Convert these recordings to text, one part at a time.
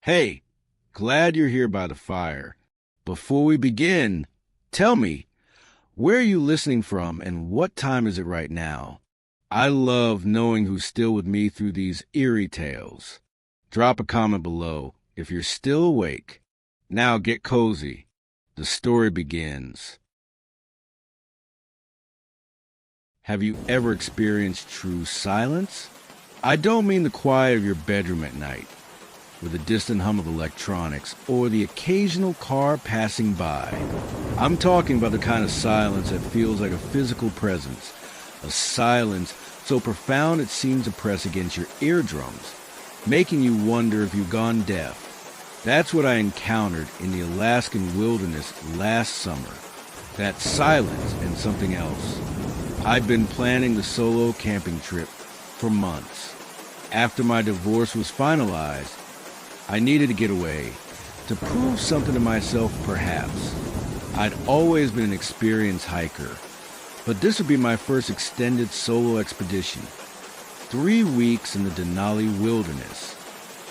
Hey, glad you're here by the fire. Before we begin, tell me, where are you listening from and what time is it right now? I love knowing who's still with me through these eerie tales. Drop a comment below if you're still awake. Now get cozy. The story begins. Have you ever experienced true silence? I don't mean the quiet of your bedroom at night, with the distant hum of electronics, or the occasional car passing by. I'm talking about the kind of silence that feels like a physical presence, a silence so profound it seems to press against your eardrums, making you wonder if you've gone deaf. That's what I encountered in the Alaskan wilderness last summer. That silence and something else. I'd been planning the solo camping trip for months. After my divorce was finalized, I needed to get away, to prove something to myself perhaps. I'd always been an experienced hiker, but this would be my first extended solo expedition. 3 weeks in the Denali wilderness.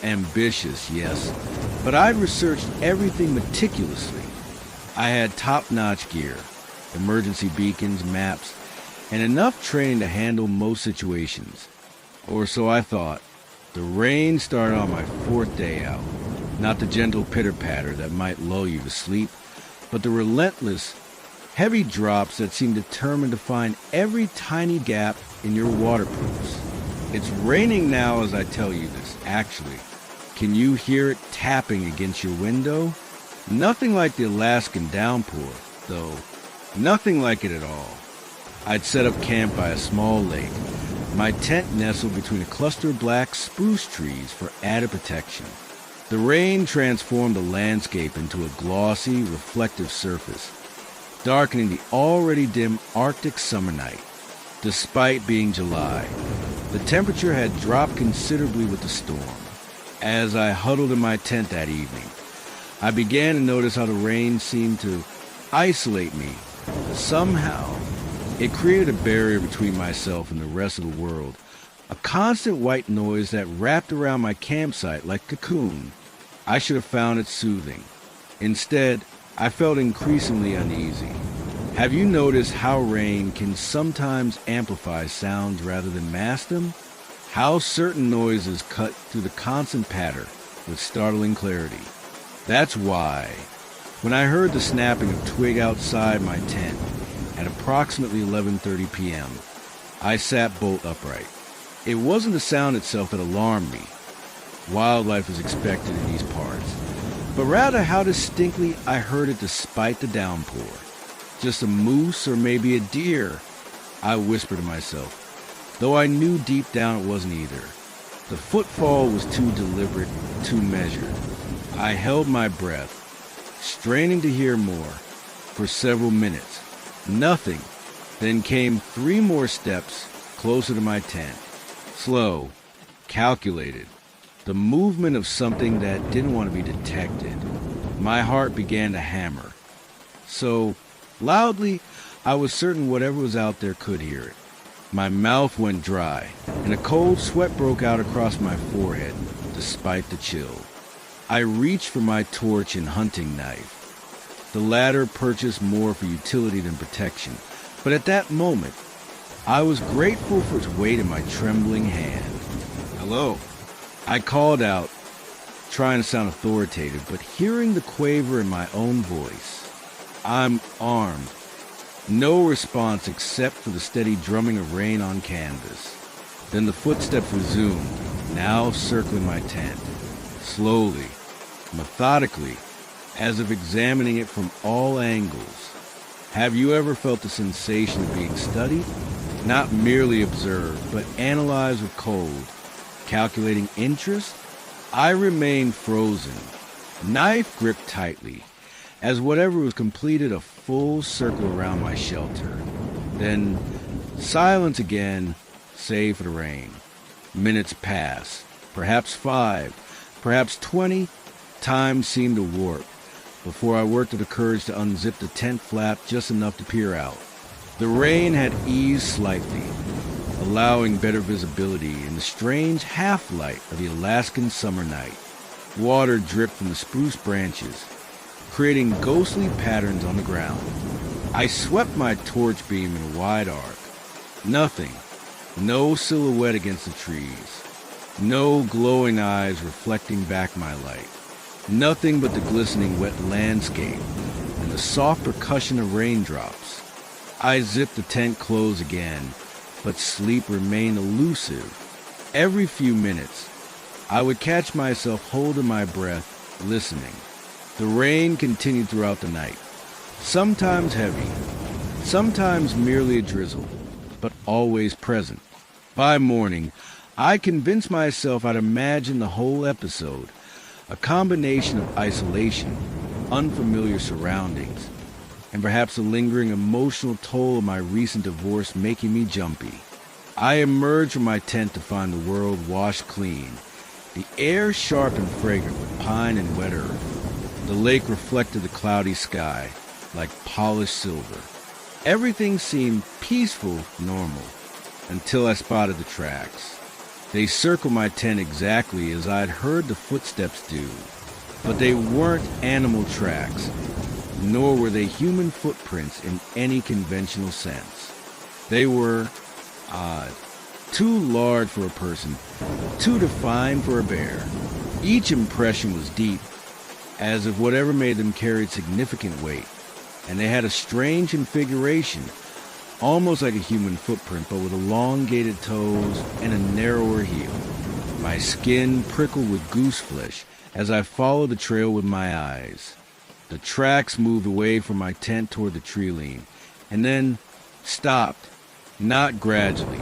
Ambitious, yes, but I'd researched everything meticulously. I had top-notch gear, emergency beacons, maps, and enough training to handle most situations. Or so I thought. The rain started on my 4th day out. Not the gentle pitter-patter that might lull you to sleep, but the relentless, heavy drops that seem determined to find every tiny gap in your waterproofs. It's raining now as I tell you this, actually. Can you hear it tapping against your window? Nothing like the Alaskan downpour, though. Nothing like it at all. I'd set up camp by a small lake. My tent nestled between a cluster of black spruce trees for added protection. The rain transformed the landscape into a glossy, reflective surface, darkening the already dim Arctic summer night. Despite being July, the temperature had dropped considerably with the storm. As I huddled in my tent that evening, I began to notice how the rain seemed to isolate me. Somehow, it created a barrier between myself and the rest of the world, a constant white noise that wrapped around my campsite like a cocoon. I should have found it soothing. Instead, I felt increasingly uneasy. Have you noticed how rain can sometimes amplify sounds rather than mask them? How certain noises cut through the constant patter with startling clarity? That's why, when I heard the snapping of twig outside my tent, at approximately 11:30 p.m., I sat bolt upright. It wasn't the sound itself that alarmed me. Wildlife is expected in these parts, but rather how distinctly I heard it despite the downpour. Just a moose or maybe a deer, I whispered to myself, though I knew deep down it wasn't either. The footfall was too deliberate, too measured. I held my breath, straining to hear more, for several minutes. Nothing. Then came 3 more steps closer to my tent. Slow, calculated. The movement of something that didn't want to be detected. My heart began to hammer. So, loudly, I was certain whatever was out there could hear it. My mouth went dry, and a cold sweat broke out across my forehead, despite the chill. I reached for my torch and hunting knife. The latter purchased more for utility than protection, but at that moment, I was grateful for its weight in my trembling hand. Hello. I called out, trying to sound authoritative, but hearing the quaver in my own voice. I'm armed. No response except for the steady drumming of rain on canvas. Then the footsteps resumed, now circling my tent. Slowly, methodically, as if examining it from all angles. Have you ever felt the sensation of being studied? Not merely observed, but analyzed with cold, calculating interest? I remained frozen, knife gripped tightly, as whatever was completed a full circle around my shelter. Then, silence again, save for the rain. Minutes pass, perhaps 5, perhaps 20. Time seemed to warp, before I worked up the courage to unzip the tent flap just enough to peer out. The rain had eased slightly, allowing better visibility in the strange half-light of the Alaskan summer night. Water dripped from the spruce branches, creating ghostly patterns on the ground. I swept my torch beam in a wide arc. Nothing. No silhouette against the trees. No glowing eyes reflecting back my light. Nothing but the glistening wet landscape and the soft percussion of raindrops. I zipped the tent closed again, but sleep remained elusive. Every few minutes, I would catch myself holding my breath, listening. The rain continued throughout the night, sometimes heavy, sometimes merely a drizzle, but always present. By morning, I convinced myself I'd imagined the whole episode, a combination of isolation, unfamiliar surroundings, and perhaps a lingering emotional toll of my recent divorce making me jumpy. I emerged from my tent to find the world washed clean, the air sharp and fragrant with pine and wet earth. The lake reflected the cloudy sky like polished silver. Everything seemed peaceful, normal, until I spotted the tracks. They circled my tent exactly as I'd heard the footsteps do, but they weren't animal tracks, nor were they human footprints in any conventional sense. They were odd, too large for a person, too defined for a bear. Each impression was deep, as if whatever made them carried significant weight, and they had a strange configuration, almost like a human footprint, but with elongated toes and a narrower heel. My skin prickled with goose flesh as I followed the trail with my eyes. The tracks moved away from my tent toward the tree line, and then stopped, not gradually,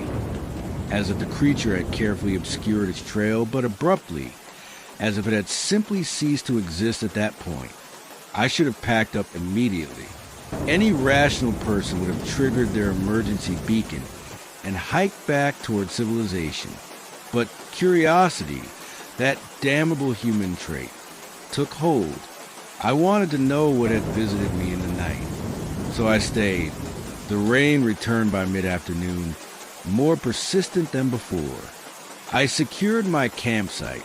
as if the creature had carefully obscured its trail, but abruptly, as if it had simply ceased to exist at that point. I should have packed up immediately. Any rational person would have triggered their emergency beacon and hiked back toward civilization. But curiosity, that damnable human trait, took hold. I wanted to know what had visited me in the night, so I stayed. The rain returned by mid-afternoon, more persistent than before. I secured my campsite,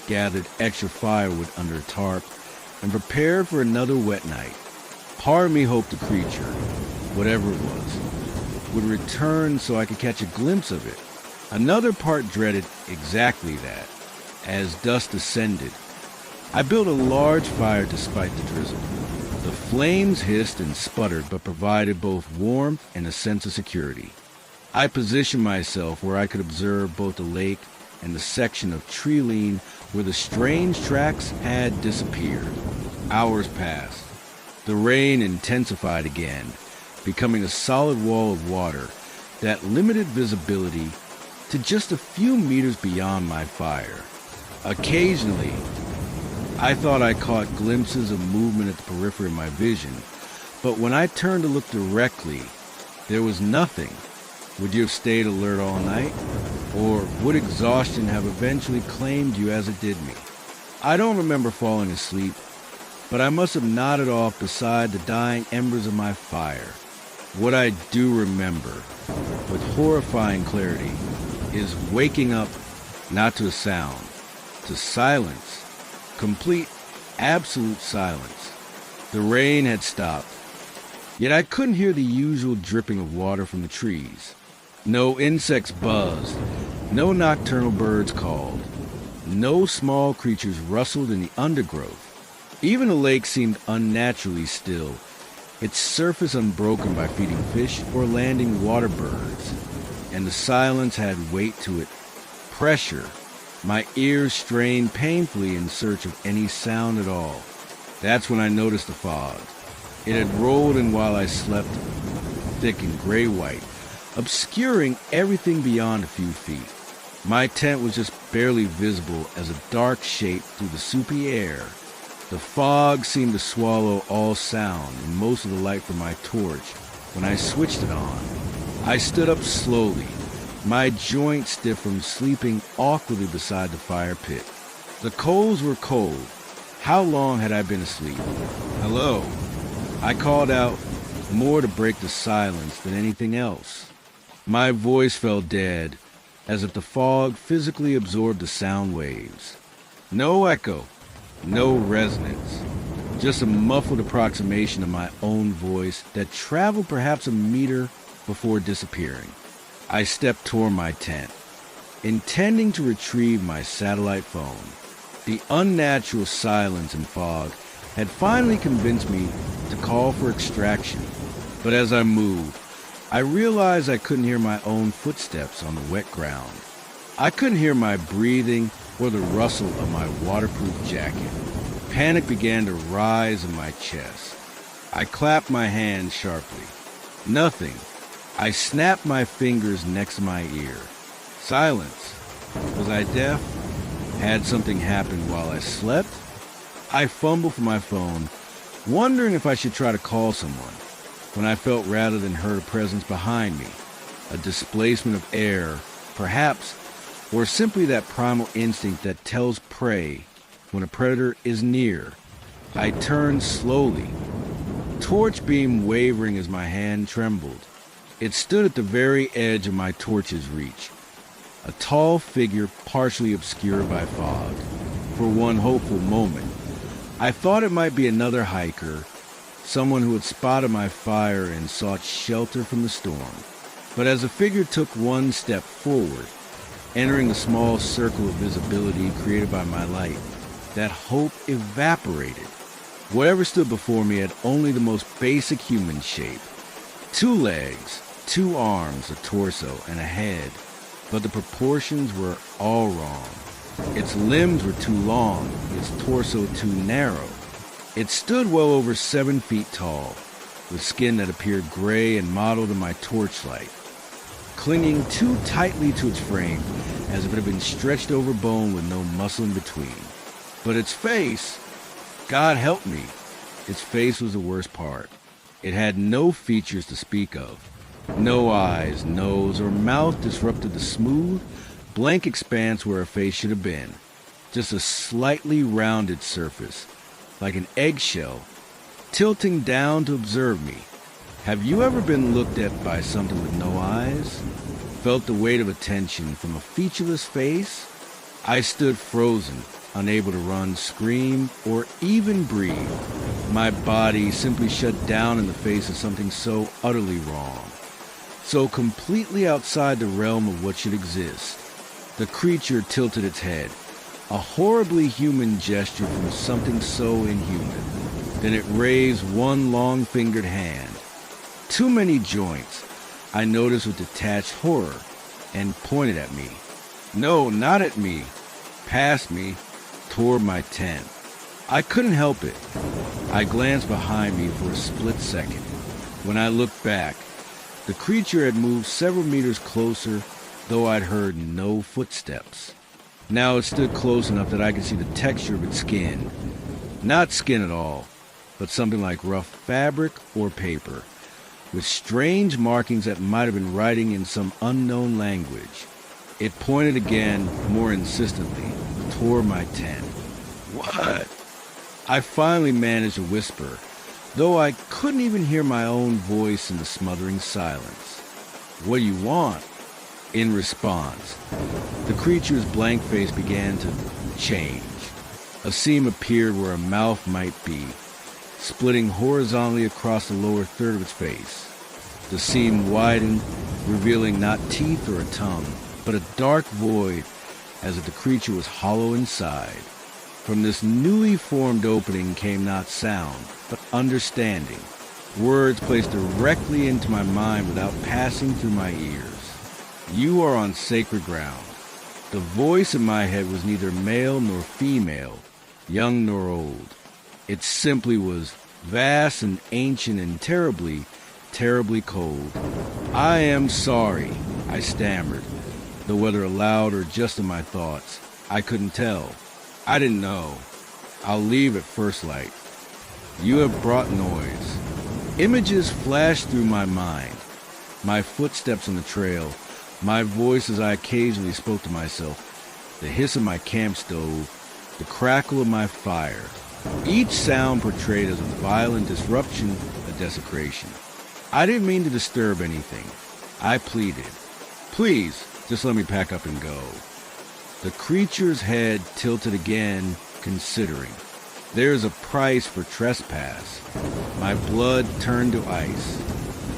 gathered extra firewood under a tarp, and prepared for another wet night. Part of me hoped the creature, whatever it was, would return so I could catch a glimpse of it. Another part dreaded exactly that. As dusk descended, I built a large fire despite the drizzle. The flames hissed and sputtered but provided both warmth and a sense of security. I positioned myself where I could observe both the lake and the section of tree line where the strange tracks had disappeared. Hours passed. The rain intensified again, becoming a solid wall of water that limited visibility to just a few meters beyond my fire. Occasionally, I thought I caught glimpses of movement at the periphery of my vision, but when I turned to look directly, there was nothing. Would you have stayed alert all night? Or would exhaustion have eventually claimed you as it did me? I don't remember falling asleep, but I must have nodded off beside the dying embers of my fire. What I do remember, with horrifying clarity, is waking up not to a sound, to silence, complete, absolute silence. The rain had stopped, yet I couldn't hear the usual dripping of water from the trees. No insects buzzed, no nocturnal birds called, no small creatures rustled in the undergrowth. Even the lake seemed unnaturally still, its surface unbroken by feeding fish or landing water birds. And the silence had weight to it, pressure. My ears strained painfully in search of any sound at all. That's when I noticed the fog. It had rolled in while I slept, thick and gray-white, obscuring everything beyond a few feet. My tent was just barely visible as a dark shape through the soupy air. The fog seemed to swallow all sound and most of the light from my torch when I switched it on. I stood up slowly, my joints stiff from sleeping awkwardly beside the fire pit. The coals were cold. How long had I been asleep? Hello. I called out, more to break the silence than anything else. My voice fell dead, as if the fog physically absorbed the sound waves. No echo, No resonance. Just a muffled approximation of my own voice that traveled perhaps a meter before disappearing. I stepped toward my tent, intending to retrieve my satellite phone. The unnatural silence and fog had finally convinced me to call for extraction. But as I moved, I realized I couldn't hear my own footsteps on the wet ground. I couldn't hear my breathing or the rustle of my waterproof jacket. Panic began to rise in my chest. I clapped my hands sharply. Nothing. I snapped my fingers next to my ear. Silence. Was I deaf? Had something happened while I slept? I fumbled for my phone, wondering if I should try to call someone, when I felt rather than heard a presence behind me, a displacement of air, perhaps, or simply that primal instinct that tells prey when a predator is near. I turned slowly, torch beam wavering as my hand trembled. It stood at the very edge of my torch's reach, a tall figure partially obscured by fog. For one hopeful moment, I thought it might be another hiker, someone who had spotted my fire and sought shelter from the storm. But as the figure took one step forward, entering the small circle of visibility created by my light, that hope evaporated. Whatever stood before me had only the most basic human shape. 2 legs, 2 arms, a torso, and a head. But the proportions were all wrong. Its limbs were too long, its torso too narrow. It stood well over 7 feet tall, with skin that appeared gray and mottled in my torchlight, clinging too tightly to its frame as if it had been stretched over bone with no muscle in between. But its face, God help me, its face was the worst part. It had no features to speak of. No eyes, nose, or mouth disrupted the smooth, blank expanse where a face should have been. Just a slightly rounded surface, like an eggshell, tilting down to observe me. Have you ever been looked at by something with no eyes? Felt the weight of attention from a featureless face? I stood frozen, unable to run, scream, or even breathe. My body simply shut down in the face of something so utterly wrong, so completely outside the realm of what should exist. The creature tilted its head, a horribly human gesture from something so inhuman. Then it raised one long-fingered hand. Too many joints, I noticed with detached horror, and pointed at me. No, not at me. Past me, toward my tent. I couldn't help it. I glanced behind me for a split second. When I looked back, the creature had moved several meters closer, though I'd heard no footsteps. Now it stood close enough that I could see the texture of its skin. Not skin at all, but something like rough fabric or paper, with strange markings that might have been writing in some unknown language. It pointed again, more insistently, toward my tent. What? I finally managed to whisper, though I couldn't even hear my own voice in the smothering silence. What do you want? In response, the creature's blank face began to change. A seam appeared where a mouth might be, splitting horizontally across the lower third of its face. The seam widened, revealing not teeth or a tongue, but a dark void, as if the creature was hollow inside. From this newly formed opening came not sound, but understanding, words placed directly into my mind without passing through my ears. You are on sacred ground. The voice in my head was neither male nor female, young nor old. It simply was vast and ancient and terribly, terribly cold. I am sorry, I stammered, though whether aloud or just in my thoughts, I couldn't tell. I didn't know. I'll leave at first light. You have brought noise. Images flashed through my mind. My footsteps on the trail, my voice as I occasionally spoke to myself, the hiss of my camp stove, the crackle of my fire. Each sound portrayed as a violent disruption, a desecration. I didn't mean to disturb anything. I pleaded. Please, just let me pack up and go. The creature's head tilted again, considering. There's a price for trespass. My blood turned to ice.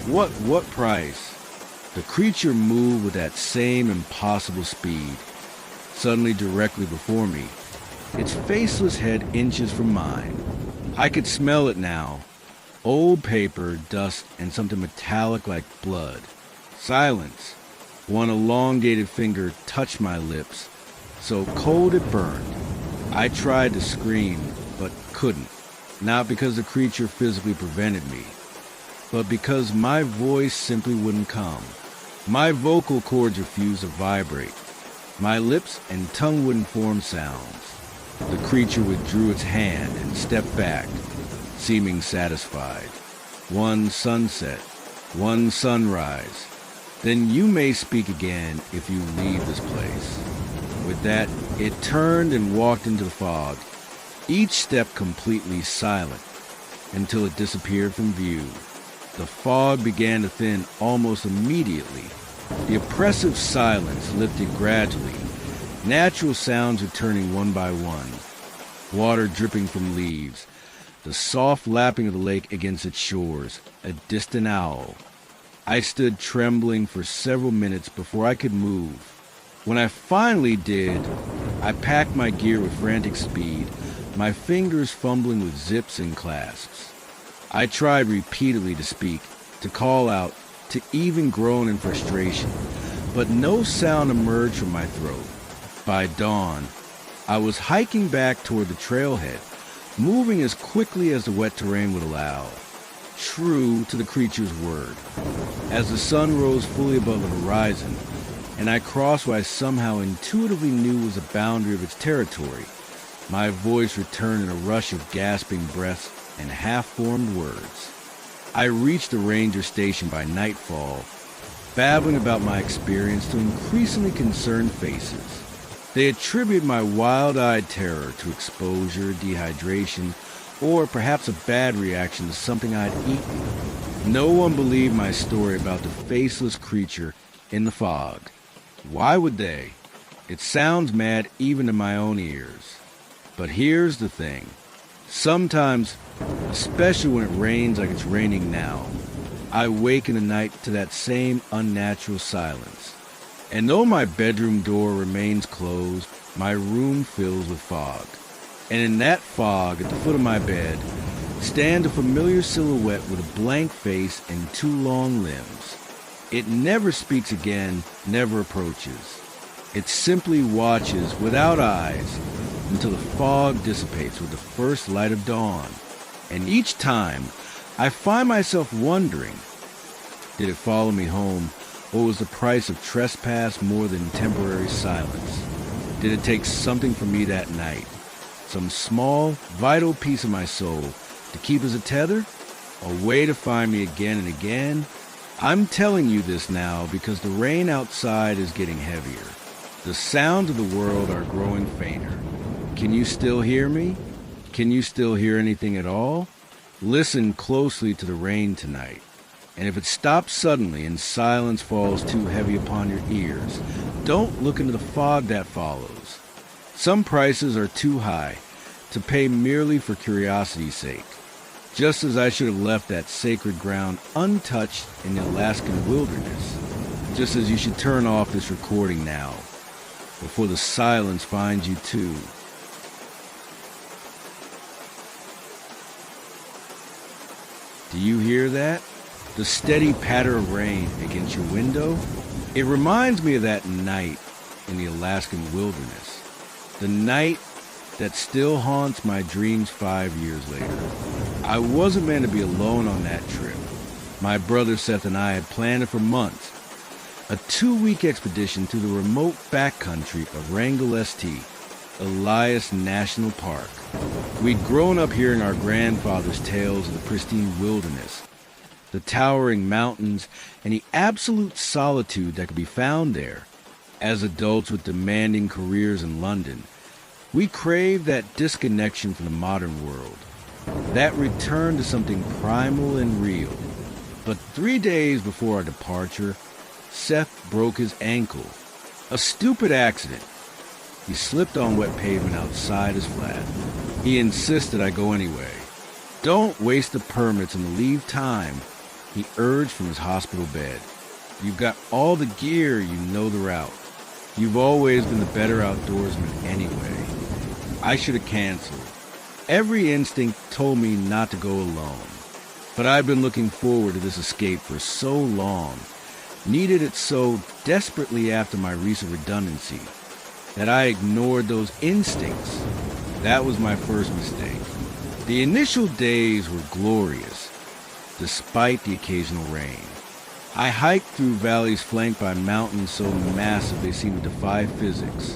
What price? The creature moved with that same impossible speed, suddenly directly before me, its faceless head inches from mine. I could smell it now. Old paper, dust, and something metallic like blood. Silence. One elongated finger touched my lips, so cold it burned. I tried to scream, but couldn't. Not because the creature physically prevented me, but because my voice simply wouldn't come. My vocal cords refused to vibrate. My lips and tongue wouldn't form sounds. The creature withdrew its hand and stepped back, seeming satisfied. One sunset, one sunrise. Then you may speak again if you leave this place. With that, it turned and walked into the fog, each step completely silent, until it disappeared from view. The fog began to thin almost immediately. The oppressive silence lifted gradually, natural sounds returning one by one. Water dripping from leaves, the soft lapping of the lake against its shores, a distant owl. I stood trembling for several minutes before I could move. When I finally did, I packed my gear with frantic speed, my fingers fumbling with zips and clasps. I tried repeatedly to speak, to call out, to even groan in frustration, but no sound emerged from my throat. By dawn, I was hiking back toward the trailhead, moving as quickly as the wet terrain would allow, true to the creature's word. As the sun rose fully above the horizon, and I crossed what I somehow intuitively knew was the boundary of its territory, my voice returned in a rush of gasping breaths and half-formed words. I reached the ranger station by nightfall, babbling about my experience to increasingly concerned faces. They attributed my wild-eyed terror to exposure, dehydration, or perhaps a bad reaction to something I'd eaten. No one believed my story about the faceless creature in the fog. Why would they? It sounds mad even to my own ears. But here's the thing. Sometimes, especially when it rains like it's raining now, I wake in the night to that same unnatural silence. And though my bedroom door remains closed, my room fills with fog. And in that fog, at the foot of my bed, stands a familiar silhouette with a blank face and two long limbs. It never speaks again, never approaches. It simply watches without eyes until the fog dissipates with the first light of dawn. And each time, I find myself wondering, did it follow me home, or was the price of trespass more than temporary silence? Did it take something from me that night, some small, vital piece of my soul, to keep as a tether? A way to find me again and again? I'm telling you this now because the rain outside is getting heavier. The sounds of the world are growing fainter. Can you still hear me? Can you still hear anything at all? Listen closely to the rain tonight. And if it stops suddenly and silence falls too heavy upon your ears, don't look into the fog that follows. Some prices are too high to pay merely for curiosity's sake. Just as I should have left that sacred ground untouched in the Alaskan wilderness. Just as you should turn off this recording now, before the silence finds you too. Do you hear that? The steady patter of rain against your window? It reminds me of that night in the Alaskan wilderness. The night that still haunts my dreams 5 years later. I wasn't meant to be alone on that trip. My brother Seth and I had planned it for months. A 2-week expedition through the remote backcountry of Wrangell St., Elias National Park. We'd grown up hearing our grandfathers' tales of the pristine wilderness, the towering mountains, and the absolute solitude that could be found there. As adults with demanding careers in London, we craved that disconnection from the modern world, that return to something primal and real. But 3 days before our departure, Seth broke his ankle. A stupid accident. He slipped on wet pavement outside his flat. He insisted I go anyway. Don't waste the permits and the leave time, he urged from his hospital bed. You've got all the gear, you know the route. You've always been the better outdoorsman anyway. I should have canceled. Every instinct told me not to go alone. But I've been looking forward to this escape for so long, needed it so desperately after my recent redundancy, that I ignored those instincts. That was my first mistake. The initial days were glorious, despite the occasional rain. I hiked through valleys flanked by mountains so massive they seemed to defy physics.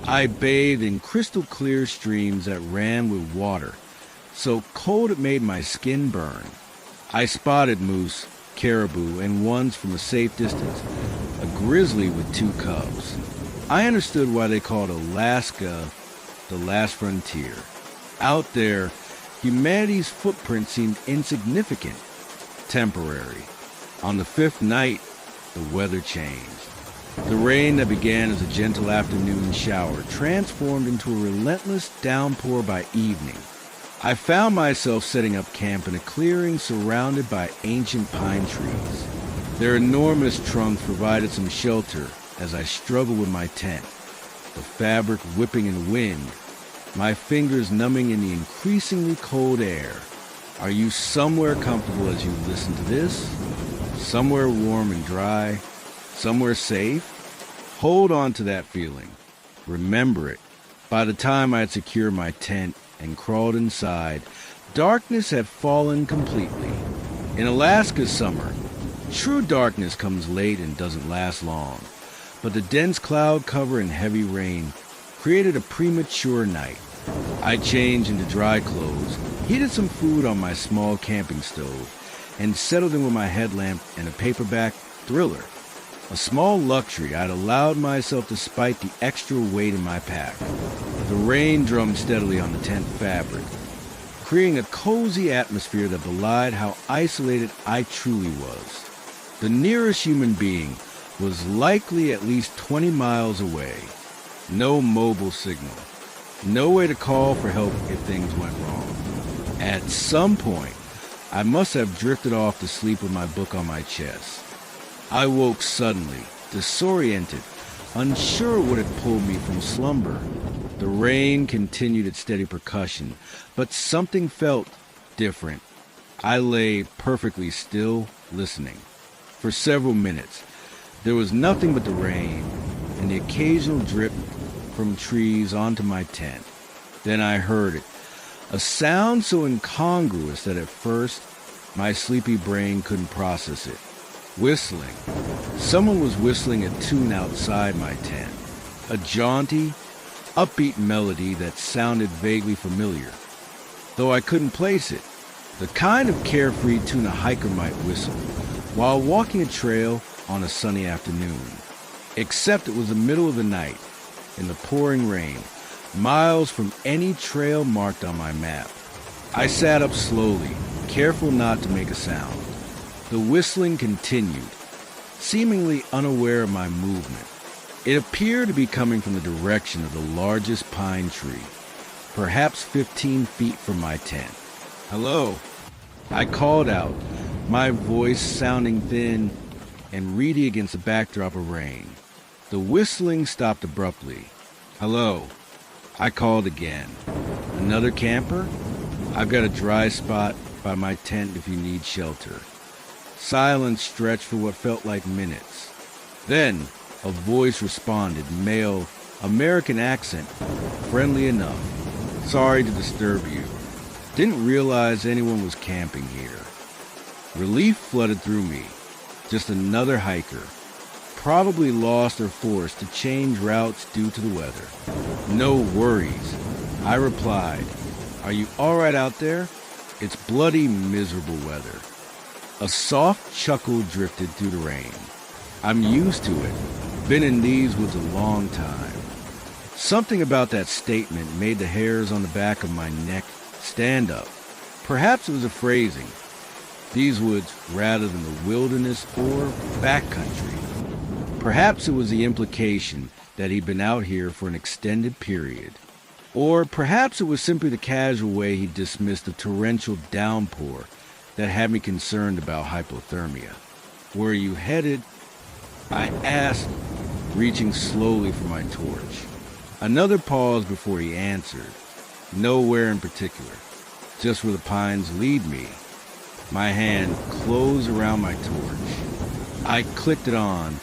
I bathed in crystal clear streams that ran with water, so cold it made my skin burn. I spotted moose, caribou, and once from a safe distance, a grizzly with 2 cubs. I understood why they called Alaska the last frontier. Out there, humanity's footprint seemed insignificant, temporary. On the 5th night, the weather changed. The rain that began as a gentle afternoon shower transformed into a relentless downpour by evening. I found myself setting up camp in a clearing surrounded by ancient pine trees. Their enormous trunks provided some shelter as I struggled with my tent, the fabric whipping in the wind, my fingers numbing in the increasingly cold air. Are you somewhere comfortable as you listen to this? Somewhere warm and dry? Somewhere safe? Hold on to that feeling. Remember it. By the time I had secured my tent and crawled inside, darkness had fallen completely. In Alaska's summer, true darkness comes late and doesn't last long, but the dense cloud cover and heavy rain created a premature night. I changed into dry clothes, heated some food on my small camping stove, and settled in with my headlamp and a paperback thriller, a small luxury I'd allowed myself despite the extra weight in my pack. The rain drummed steadily on the tent fabric, creating a cozy atmosphere that belied how isolated I truly was. The nearest human being was likely at least 20 miles away. No mobile signal. No way to call for help if things went wrong. At some point, I must have drifted off to sleep with my book on my chest. I woke suddenly, disoriented, unsure what had pulled me from slumber. The rain continued its steady percussion, but something felt different. I lay perfectly still, listening. For several minutes, there was nothing but the rain and the occasional drip from trees onto my tent. Then I heard it, a sound so incongruous that at first my sleepy brain couldn't process it. Whistling. Someone was whistling a tune outside my tent. A jaunty, upbeat melody that sounded vaguely familiar, though I couldn't place it. The kind of carefree tune a hiker might whistle while walking a trail on a sunny afternoon. Except it was the middle of the night, in the pouring rain, miles from any trail marked on my map. I sat up slowly, careful not to make a sound. The whistling continued, seemingly unaware of my movement. It appeared to be coming from the direction of the largest pine tree, perhaps 15 feet from my tent. Hello, I called out, my voice sounding thin and reedy against the backdrop of rain. The whistling stopped abruptly. Hello, I called again. Another camper? I've got a dry spot by my tent if you need shelter. Silence stretched for what felt like minutes. Then, a voice responded, male, American accent, friendly enough. Sorry to disturb you. Didn't realize anyone was camping here. Relief flooded through me. Just another hiker. Probably lost or forced to change routes due to the weather. No worries, I replied. Are you all right out there? It's bloody miserable weather. A soft chuckle drifted through the rain. I'm used to it. Been in these woods a long time. Something about that statement made the hairs on the back of my neck stand up. Perhaps it was a phrasing. These woods rather than the wilderness or backcountry. Perhaps it was the implication that he'd been out here for an extended period. Or perhaps it was simply the casual way he dismissed the torrential downpour that had me concerned about hypothermia. "Where are you headed?" I asked, reaching slowly for my torch. Another pause before he answered. "Nowhere in particular, just where the pines lead me." My hand closed around my torch. I clicked it on,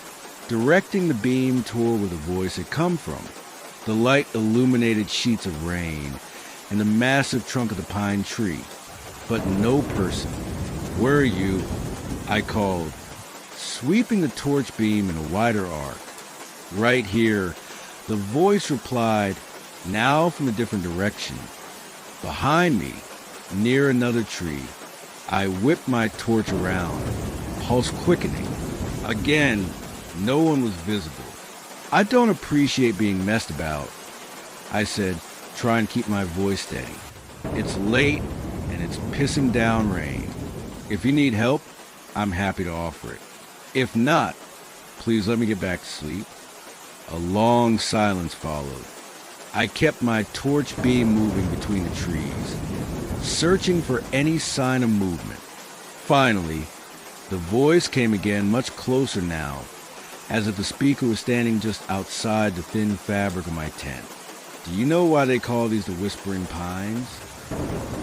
directing the beam toward where the voice had come from. The light illuminated sheets of rain and the massive trunk of the pine tree, but no person. "Where are you?" I called, sweeping the torch beam in a wider arc. "Right here," the voice replied, now from a different direction. Behind me, near another tree. I whipped my torch around, pulse quickening. Again, no one was visible. "I don't appreciate being messed about," I said, trying to keep my voice steady. "It's late, and it's pissing down rain. If you need help, I'm happy to offer it. If not, please let me get back to sleep." A long silence followed. I kept my torch beam moving between the trees, searching for any sign of movement. Finally, the voice came again, much closer now, as if the speaker was standing just outside the thin fabric of my tent. "Do you know why they call these the Whispering Pines?"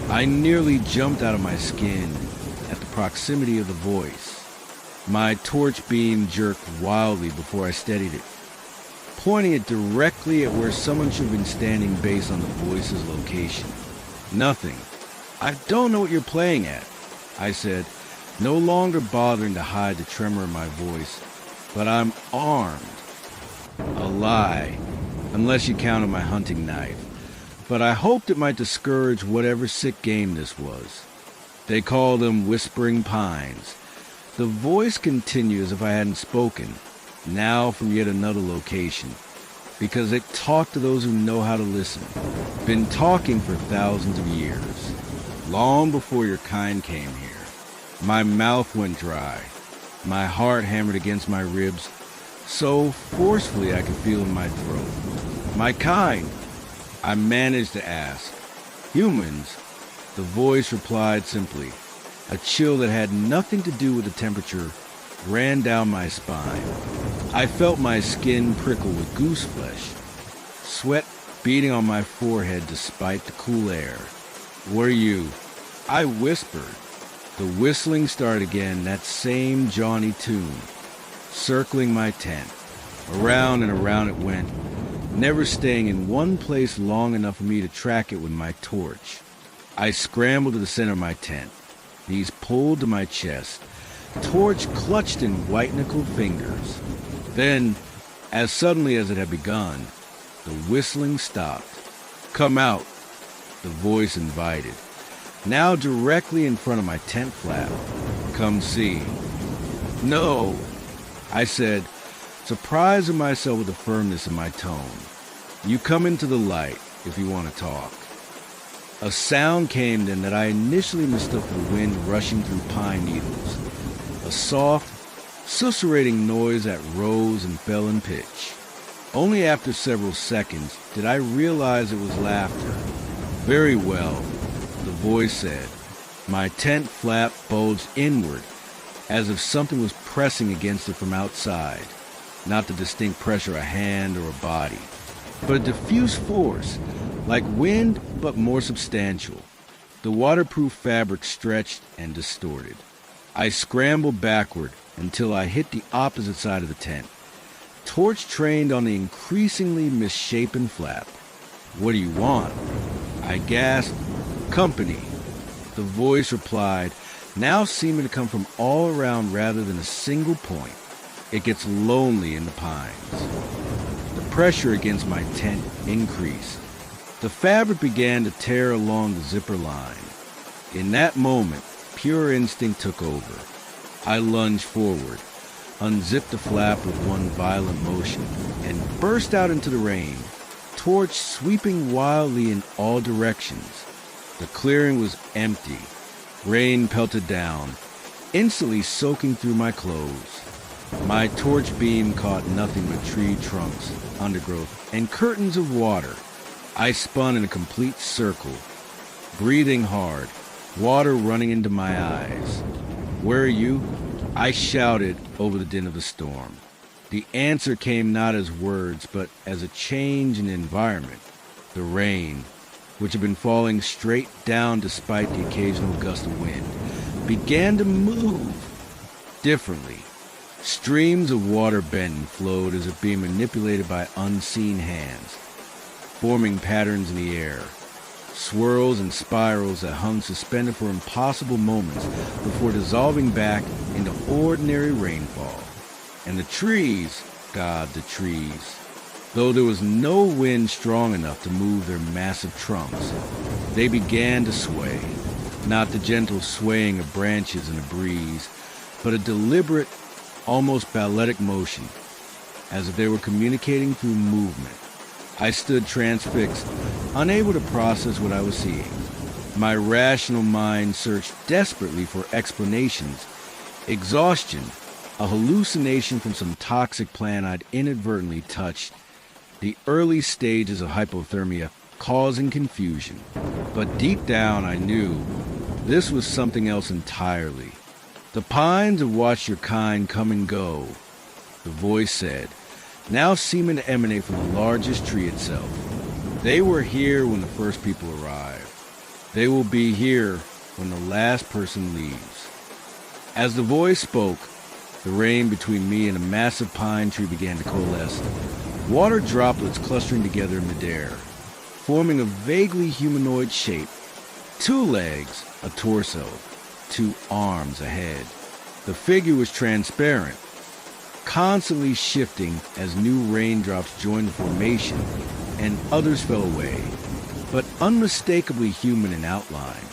I nearly jumped out of my skin at the proximity of the voice. My torch beam jerked wildly before I steadied it, pointing it directly at where someone should have been standing based on the voice's location. "Nothing. I don't know what you're playing at," I said, no longer bothering to hide the tremor in my voice. "But I'm armed." A lie, unless you counted my hunting knife. But I hoped it might discourage whatever sick game this was. "They call them Whispering Pines." The voice continued as if I hadn't spoken, now from yet another location, because it talked to those who know how to listen. "Been talking for thousands of years, long before your kind came here." My mouth went dry. My heart hammered against my ribs so forcefully I could feel in my throat. "My kind?" I managed to ask. "Humans," the voice replied simply. A chill that had nothing to do with the temperature ran down my spine. I felt my skin prickle with goose flesh, sweat beading on my forehead despite the cool air. "What are you?" I whispered. The whistling started again, that same jaunty tune, circling my tent. Around and around it went, never staying in one place long enough for me to track it with my torch. I scrambled to the center of my tent, knees pulled to my chest, torch clutched in white-knuckled fingers. Then, as suddenly as it had begun, the whistling stopped. "Come out," the voice invited, now directly in front of my tent flap. "Come see." "No," I said, surprised at myself with the firmness in my tone. "You come into the light if you want to talk." A sound came then that I initially mistook for the wind rushing through pine needles. A soft, susurrating noise that rose and fell in pitch. Only after several seconds did I realize it was laughter. "Very well," the voice said. My tent flap bulged inward, as if something was pressing against it from outside. Not the distinct pressure of a hand or a body, but a diffuse force, like wind but more substantial. The waterproof fabric stretched and distorted. I scrambled backward until I hit the opposite side of the tent, torch trained on the increasingly misshapen flap. "What do you want?" I gasped. "Company," the voice replied, now seeming to come from all around rather than a single point. "It gets lonely in the pines." The pressure against my tent increased. The fabric began to tear along the zipper line. In that moment, pure instinct took over. I lunged forward, unzipped the flap with one violent motion, and burst out into the rain, torch sweeping wildly in all directions. The clearing was empty. Rain pelted down, instantly soaking through my clothes. My torch beam caught nothing but tree trunks, undergrowth, and curtains of water. I spun in a complete circle, breathing hard, water running into my eyes. "Where are you?" I shouted over the din of the storm. The answer came not as words, but as a change in environment. The rain, which had been falling straight down despite the occasional gust of wind, began to move differently. Streams of water bent and flowed as if being manipulated by unseen hands, forming patterns in the air, swirls and spirals that hung suspended for impossible moments before dissolving back into ordinary rainfall. And the trees, God, the trees, though there was no wind strong enough to move their massive trunks, they began to sway, not the gentle swaying of branches in a breeze, but a deliberate, almost balletic motion, as if they were communicating through movement. I stood transfixed, unable to process what I was seeing. My rational mind searched desperately for explanations. Exhaustion, a hallucination from some toxic plant I'd inadvertently touched, the early stages of hypothermia causing confusion. But deep down I knew this was something else entirely. "The pines have watched your kind come and go," the voice said, now seeming to emanate from the largest tree itself. "They were here when the first people arrived. They will be here when the last person leaves." As the voice spoke, the rain between me and a massive pine tree began to coalesce, water droplets clustering together in midair, forming a vaguely humanoid shape. 2 legs, a torso, 2 arms, a head. The figure was transparent, constantly shifting as new raindrops joined the formation and others fell away, but unmistakably human in outline.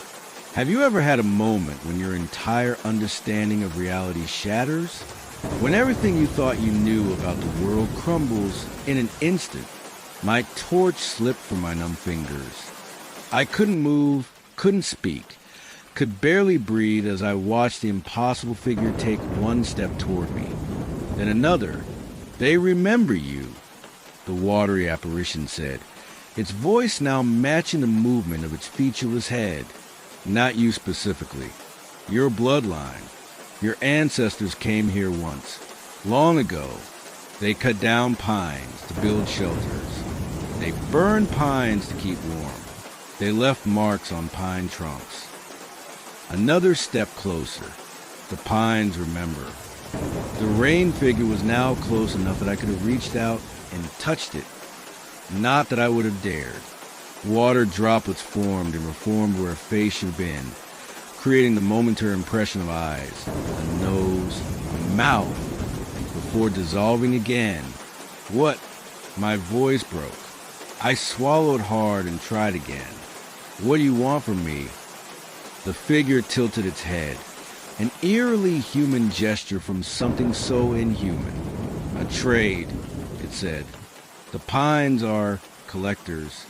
Have you ever had a moment when your entire understanding of reality shatters? When everything you thought you knew about the world crumbles in an instant? My torch slipped from my numb fingers. I couldn't move, couldn't speak, could barely breathe as I watched the impossible figure take 1 step toward me. Then another. "They remember you," the watery apparition said, its voice now matching the movement of its featureless head. "Not you specifically. Your bloodline. Your ancestors came here once. Long ago, they cut down pines to build shelters. They burned pines to keep warm. They left marks on pine trunks." Another step closer. The pines remember. The rain figure was now close enough that I could have reached out and touched it. Not that I would have dared. Water droplets formed and reformed where a face should have been, creating the momentary impression of eyes, a nose, a mouth, before dissolving again. "What?" My voice broke. I swallowed hard and tried again. "What do you want from me?" The figure tilted its head, an eerily human gesture from something so inhuman. "A trade," it said. "The pines are collectors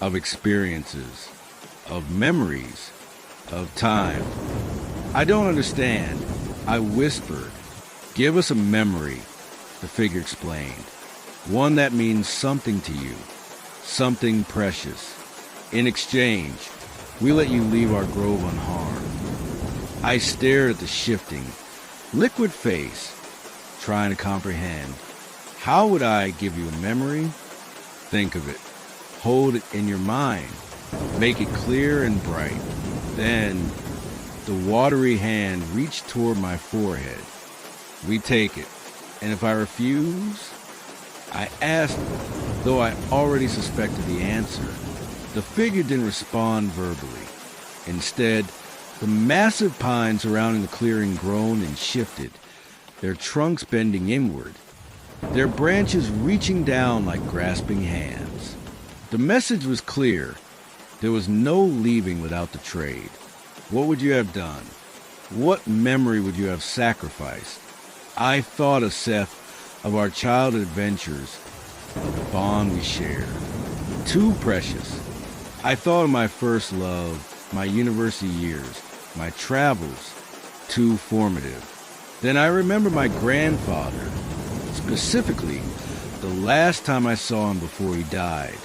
of experiences, of memories, of time." "I don't understand," I whispered. "Give us a memory," the figure explained. "One that means something to you, something precious. In exchange, we let you leave our grove unharmed." I stared at the shifting, liquid face, trying to comprehend. How would I give you a memory? Think of it. Hold it in your mind. Make it clear and bright. Then, the watery hand reached toward my forehead. "We take it. And if I refuse?" I asked, though I already suspected the answer. The figure didn't respond verbally. Instead, the massive pines surrounding the clearing groaned and shifted, their trunks bending inward, their branches reaching down like grasping hands. The message was clear. There was no leaving without the trade. What would you have done? What memory would you have sacrificed? I thought of Seth, of our childhood adventures, of the bond we shared. Too precious. I thought of my first love, my university years, my travels, too formative. Then I remember my grandfather, specifically the last time I saw him before he died.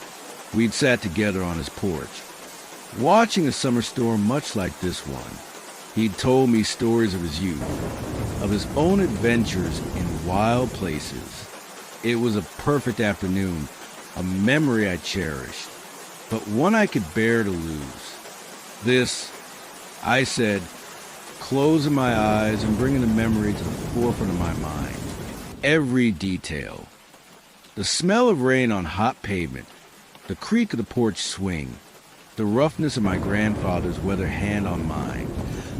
We'd sat together on his porch, watching a summer storm much like this one. He'd told me stories of his youth, of his own adventures in wild places. It was a perfect afternoon, a memory I cherished, but one I could bear to lose. This, I said, closing my eyes and bringing the memory to the forefront of my mind. Every detail. The smell of rain on hot pavement, the creak of the porch swing, the roughness of my grandfather's weather hand on mine,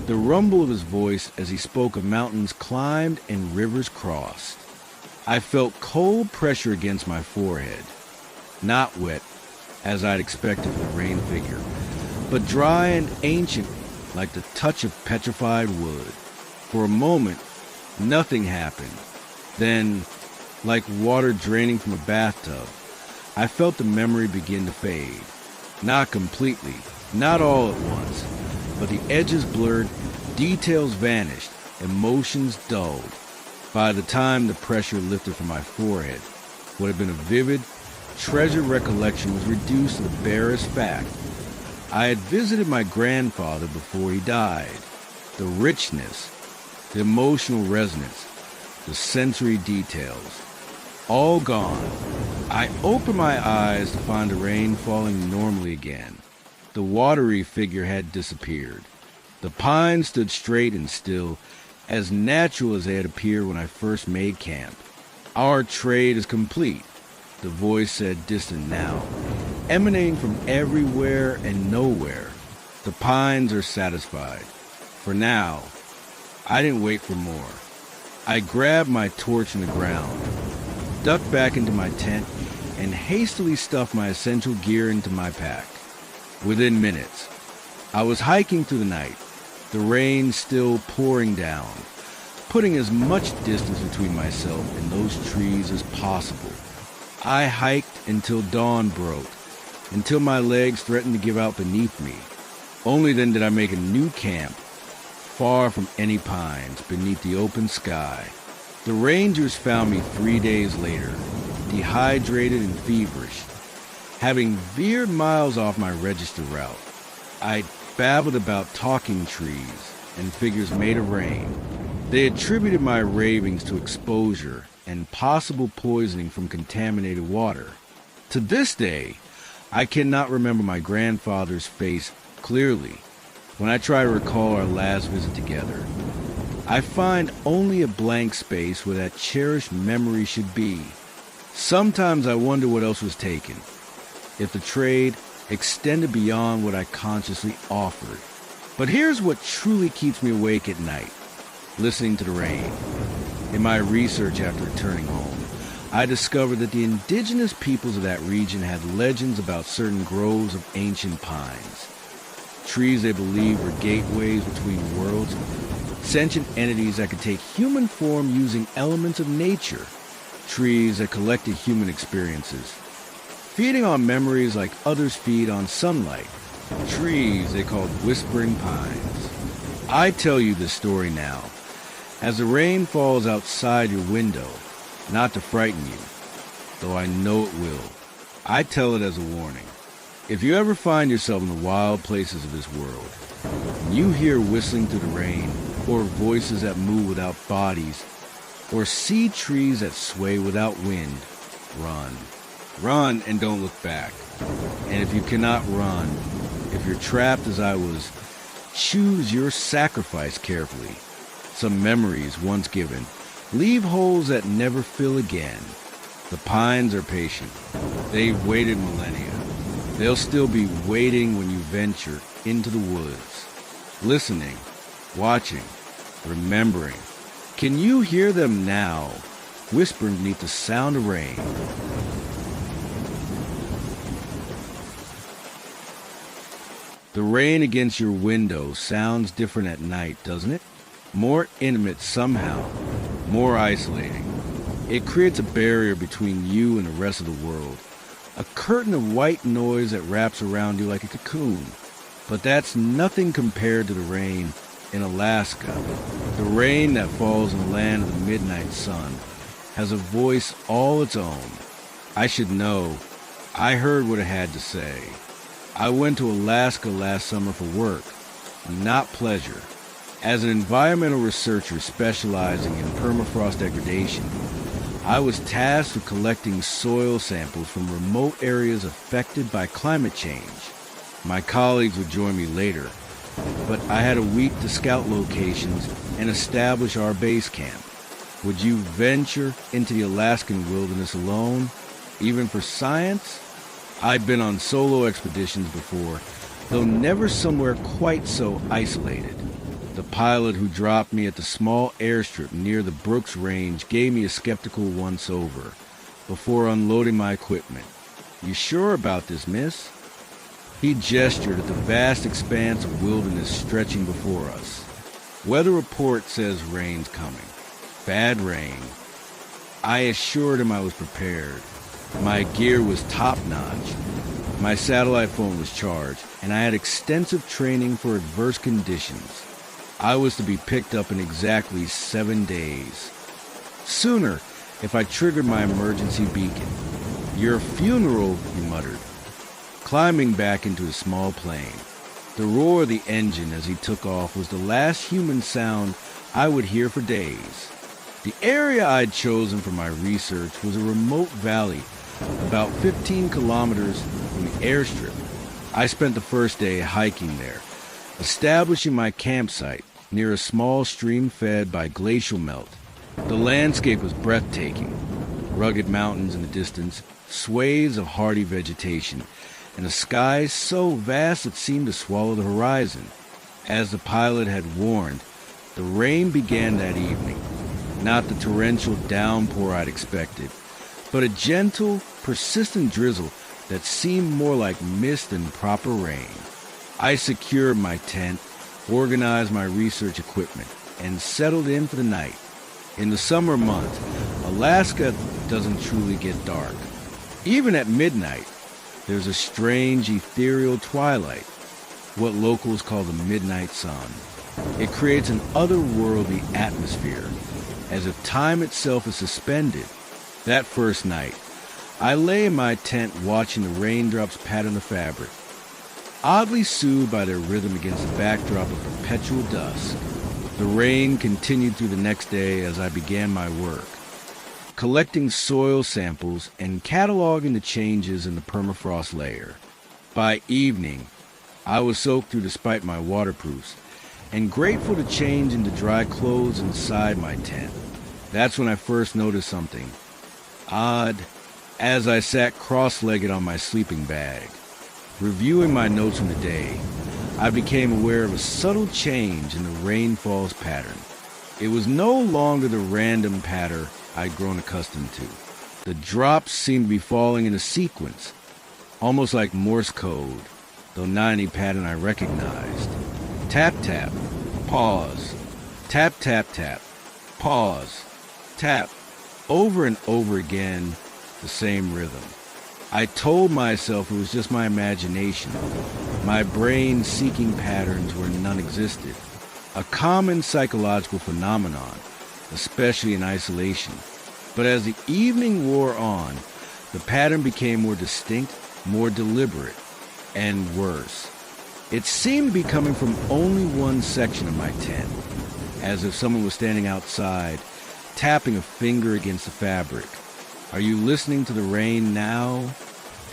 the rumble of his voice as he spoke of mountains climbed and rivers crossed. I felt cold pressure against my forehead, not wet, as I'd expected for the rain figure, but dry and ancient, like the touch of petrified wood. For a moment, nothing happened. Then, like water draining from a bathtub, I felt the memory begin to fade. Not completely, not all at once, but the edges blurred, details vanished, emotions dulled. By the time the pressure lifted from my forehead, what had been a vivid, treasured recollection was reduced to the barest fact. I had visited my grandfather before he died. The richness, the emotional resonance, the sensory details, all gone. I opened my eyes to find the rain falling normally again. The watery figure had disappeared. The pines stood straight and still, as natural as they had appeared when I first made camp. Our trade is complete, the voice said, distant now, emanating from everywhere and nowhere. The pines are satisfied. For now. I didn't wait for more. I grabbed my torch from the ground, ducked back into my tent, and hastily stuffed my essential gear into my pack. Within minutes, I was hiking through the night, the rain still pouring down, putting as much distance between myself and those trees as possible. I hiked until dawn broke, until my legs threatened to give out beneath me. Only then did I make a new camp, far from any pines, beneath the open sky. The rangers found me 3 days later, dehydrated and feverish, having veered miles off my register route. I babbled about talking trees and figures made of rain. They attributed my ravings to exposure and possible poisoning from contaminated water. To this day, I cannot remember my grandfather's face clearly when I try to recall our last visit together. I find only a blank space where that cherished memory should be. Sometimes I wonder what else was taken, if the trade extended beyond what I consciously offered. But here's what truly keeps me awake at night, listening to the rain. In my research after returning home, I discovered that the indigenous peoples of that region had legends about certain groves of ancient pines. Trees they believed were gateways between worlds, sentient entities that could take human form using elements of nature, trees that collected human experiences, feeding on memories like others feed on sunlight, trees they called whispering pines. I tell you this story now, as the rain falls outside your window, not to frighten you, though I know it will. I tell it as a warning. If you ever find yourself in the wild places of this world, and you hear whistling through the rain, or voices that move without bodies, or see trees that sway without wind, run. Run and don't look back. And if you cannot run, if you're trapped as I was, choose your sacrifice carefully. Some memories once given leave holes that never fill again. The pines are patient. They've waited millennia. They'll still be waiting when you venture into the woods. Listening, watching, remembering. Can you hear them now, whispering beneath the sound of rain? The rain against your window sounds different at night, doesn't it? More intimate somehow, more isolating. It creates a barrier between you and the rest of the world, a curtain of white noise that wraps around you like a cocoon. But that's nothing compared to the rain in Alaska. The rain that falls in the land of the midnight sun has a voice all its own. I should know, I heard what it had to say. I went to Alaska last summer for work, not pleasure. As an environmental researcher specializing in permafrost degradation, I was tasked with collecting soil samples from remote areas affected by climate change. My colleagues would join me later, but I had a week to scout locations and establish our base camp. Would you venture into the Alaskan wilderness alone, even for science? I'd been on solo expeditions before, though never somewhere quite so isolated. The pilot who dropped me at the small airstrip near the Brooks Range gave me a skeptical once-over before unloading my equipment. "You sure about this, miss?" He gestured at the vast expanse of wilderness stretching before us. "Weather report says rain's coming. Bad rain." I assured him I was prepared. My gear was top-notch. My satellite phone was charged, and I had extensive training for adverse conditions. I was to be picked up in exactly 7 days. Sooner, if I triggered my emergency beacon. "Your funeral," he muttered, climbing back into his small plane. The roar of the engine as he took off was the last human sound I would hear for days. The area I'd chosen for my research was a remote valley about 15 kilometers from the airstrip. I spent the first day hiking there, establishing my campsite near a small stream fed by glacial melt. The landscape was breathtaking. Rugged mountains in the distance, swathes of hardy vegetation, and a sky so vast it seemed to swallow the horizon. As the pilot had warned, the rain began that evening. Not the torrential downpour I'd expected, but a gentle, persistent drizzle that seemed more like mist than proper rain. I secured my tent, organized my research equipment, and settled in for the night. In the summer months, Alaska doesn't truly get dark. Even at midnight, there's a strange ethereal twilight, what locals call the midnight sun. It creates an otherworldly atmosphere, as if time itself is suspended. That first night, I lay in my tent watching the raindrops pattern the fabric, oddly soothed by their rhythm against the backdrop of perpetual dusk. The rain continued through the next day as I began my work, collecting soil samples and cataloging the changes in the permafrost layer. By evening, I was soaked through despite my waterproofs, and grateful to change into dry clothes inside my tent. That's when I first noticed something odd as I sat cross-legged on my sleeping bag. Reviewing my notes from the day, I became aware of a subtle change in the rainfall's pattern. It was no longer the random patter I'd grown accustomed to. The drops seemed to be falling in a sequence, almost like Morse code, though not any pattern I recognized. Tap, tap, pause. Tap, tap, tap, pause. Tap. Over and over again, the same rhythm. I told myself it was just my imagination, my brain seeking patterns where none existed. A common psychological phenomenon, especially in isolation. But as the evening wore on, the pattern became more distinct, more deliberate, and worse. It seemed to be coming from only one section of my tent, as if someone was standing outside, tapping a finger against the fabric. Are you listening to the rain now?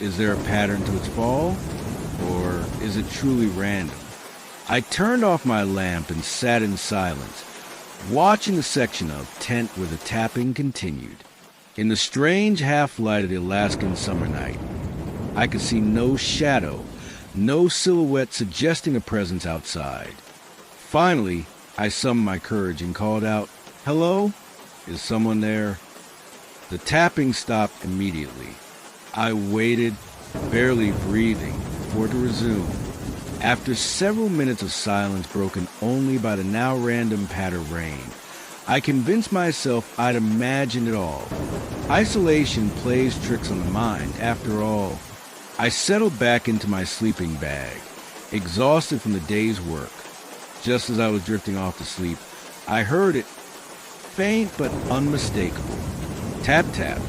Is there a pattern to its fall? Or is it truly random? I turned off my lamp and sat in silence, watching the section of tent where the tapping continued. In the strange half-light of the Alaskan summer night, I could see no shadow, no silhouette suggesting a presence outside. Finally, I summoned my courage and called out, "Hello? Is someone there?" The tapping stopped immediately. I waited, barely breathing, for it to resume. After several minutes of silence broken only by the now random patter of rain, I convinced myself I'd imagined it all. Isolation plays tricks on the mind, after all. I settled back into my sleeping bag, exhausted from the day's work. Just as I was drifting off to sleep, I heard it, faint but unmistakable. Tap, tap,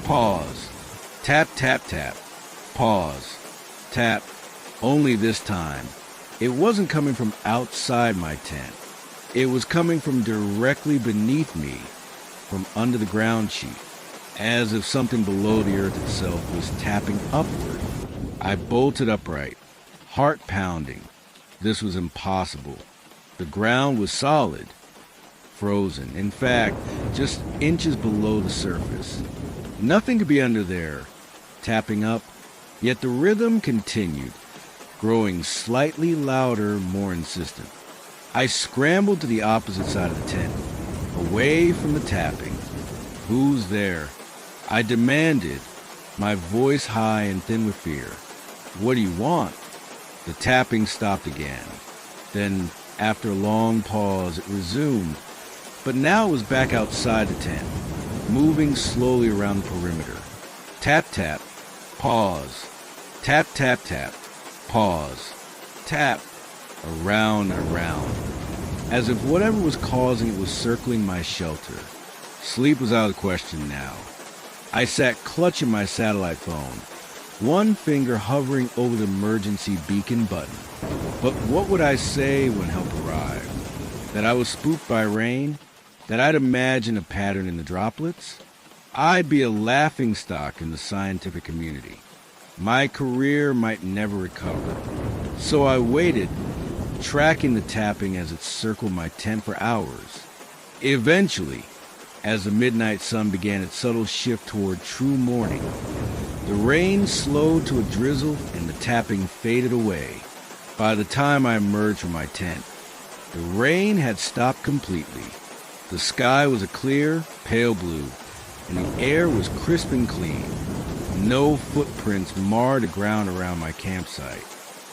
pause. Tap, tap, tap, Pause. Tap. Only this time, it wasn't coming from outside my tent. It was coming from directly beneath me, from under the ground sheet, as if something below the earth itself was tapping upward. I bolted upright, heart pounding. This was impossible. The ground was solid, frozen. In fact, just inches below the surface. Nothing could be under there, tapping up. Yet the rhythm continued, growing slightly louder, more insistent. I scrambled to the opposite side of the tent, away from the tapping. Who's there? I demanded, my voice high and thin with fear. What do you want? The tapping stopped again. Then, after a long pause, it resumed. But now it was back outside the tent, moving slowly around the perimeter. Tap, tap, pause. Tap, tap, tap, pause. Tap, around and around, as if whatever was causing it was circling my shelter. Sleep was out of the question now. I sat clutching my satellite phone, one finger hovering over the emergency beacon button. But what would I say when help arrived? That I was spooked by rain? That I'd imagine a pattern in the droplets? I'd be a laughingstock in the scientific community. My career might never recover. So I waited, tracking the tapping as it circled my tent for hours. Eventually, as the midnight sun began its subtle shift toward true morning, the rain slowed to a drizzle and the tapping faded away. By the time I emerged from my tent, the rain had stopped completely. The sky was a clear, pale blue, and the air was crisp and clean. No footprints marred the ground around my campsite.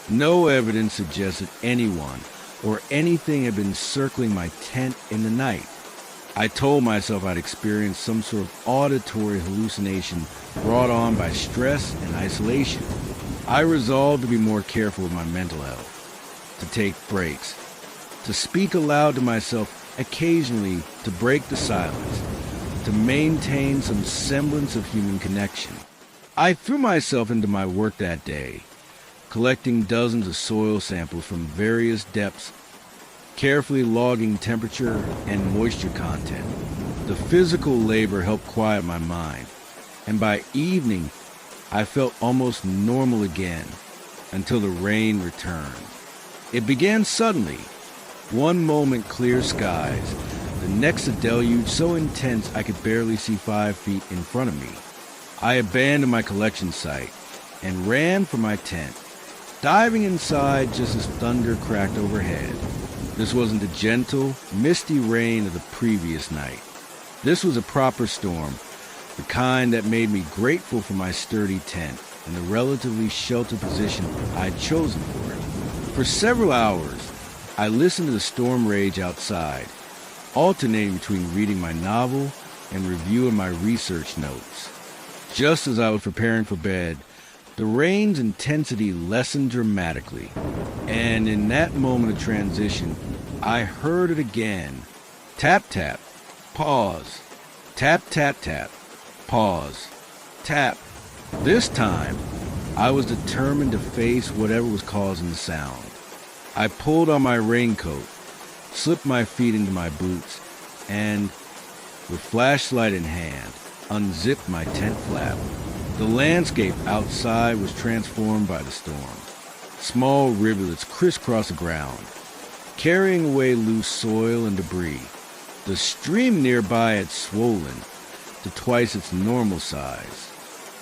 No evidence suggested anyone or anything had been circling my tent in the night. I told myself I'd experienced some sort of auditory hallucination brought on by stress and isolation. I resolved to be more careful with my mental health, to take breaks, to speak aloud to myself occasionally, to break the silence, to maintain some semblance of human connection. I threw myself into my work that day, collecting dozens of soil samples from various depths, carefully logging temperature and moisture content. The physical labor helped quiet my mind, and by evening, I felt almost normal again until the rain returned. It began suddenly. One moment clear skies, the next a deluge so intense I could barely see 5 feet in front of me. I abandoned my collection site and ran for my tent, diving inside just as thunder cracked overhead. This wasn't the gentle, misty rain of the previous night. This was a proper storm, the kind that made me grateful for my sturdy tent and the relatively sheltered position I'd chosen for it. For several hours, I listened to the storm rage outside, alternating between reading my novel and reviewing my research notes. Just as I was preparing for bed, the rain's intensity lessened dramatically, and in that moment of transition, I heard it again. Tap, tap, pause. Tap, tap, tap, pause. Tap. This time, I was determined to face whatever was causing the sound. I pulled on my raincoat, slipped my feet into my boots, and, with flashlight in hand, unzipped my tent flap. The landscape outside was transformed by the storm. Small rivulets crisscrossed the ground, carrying away loose soil and debris. The stream nearby had swollen to twice its normal size,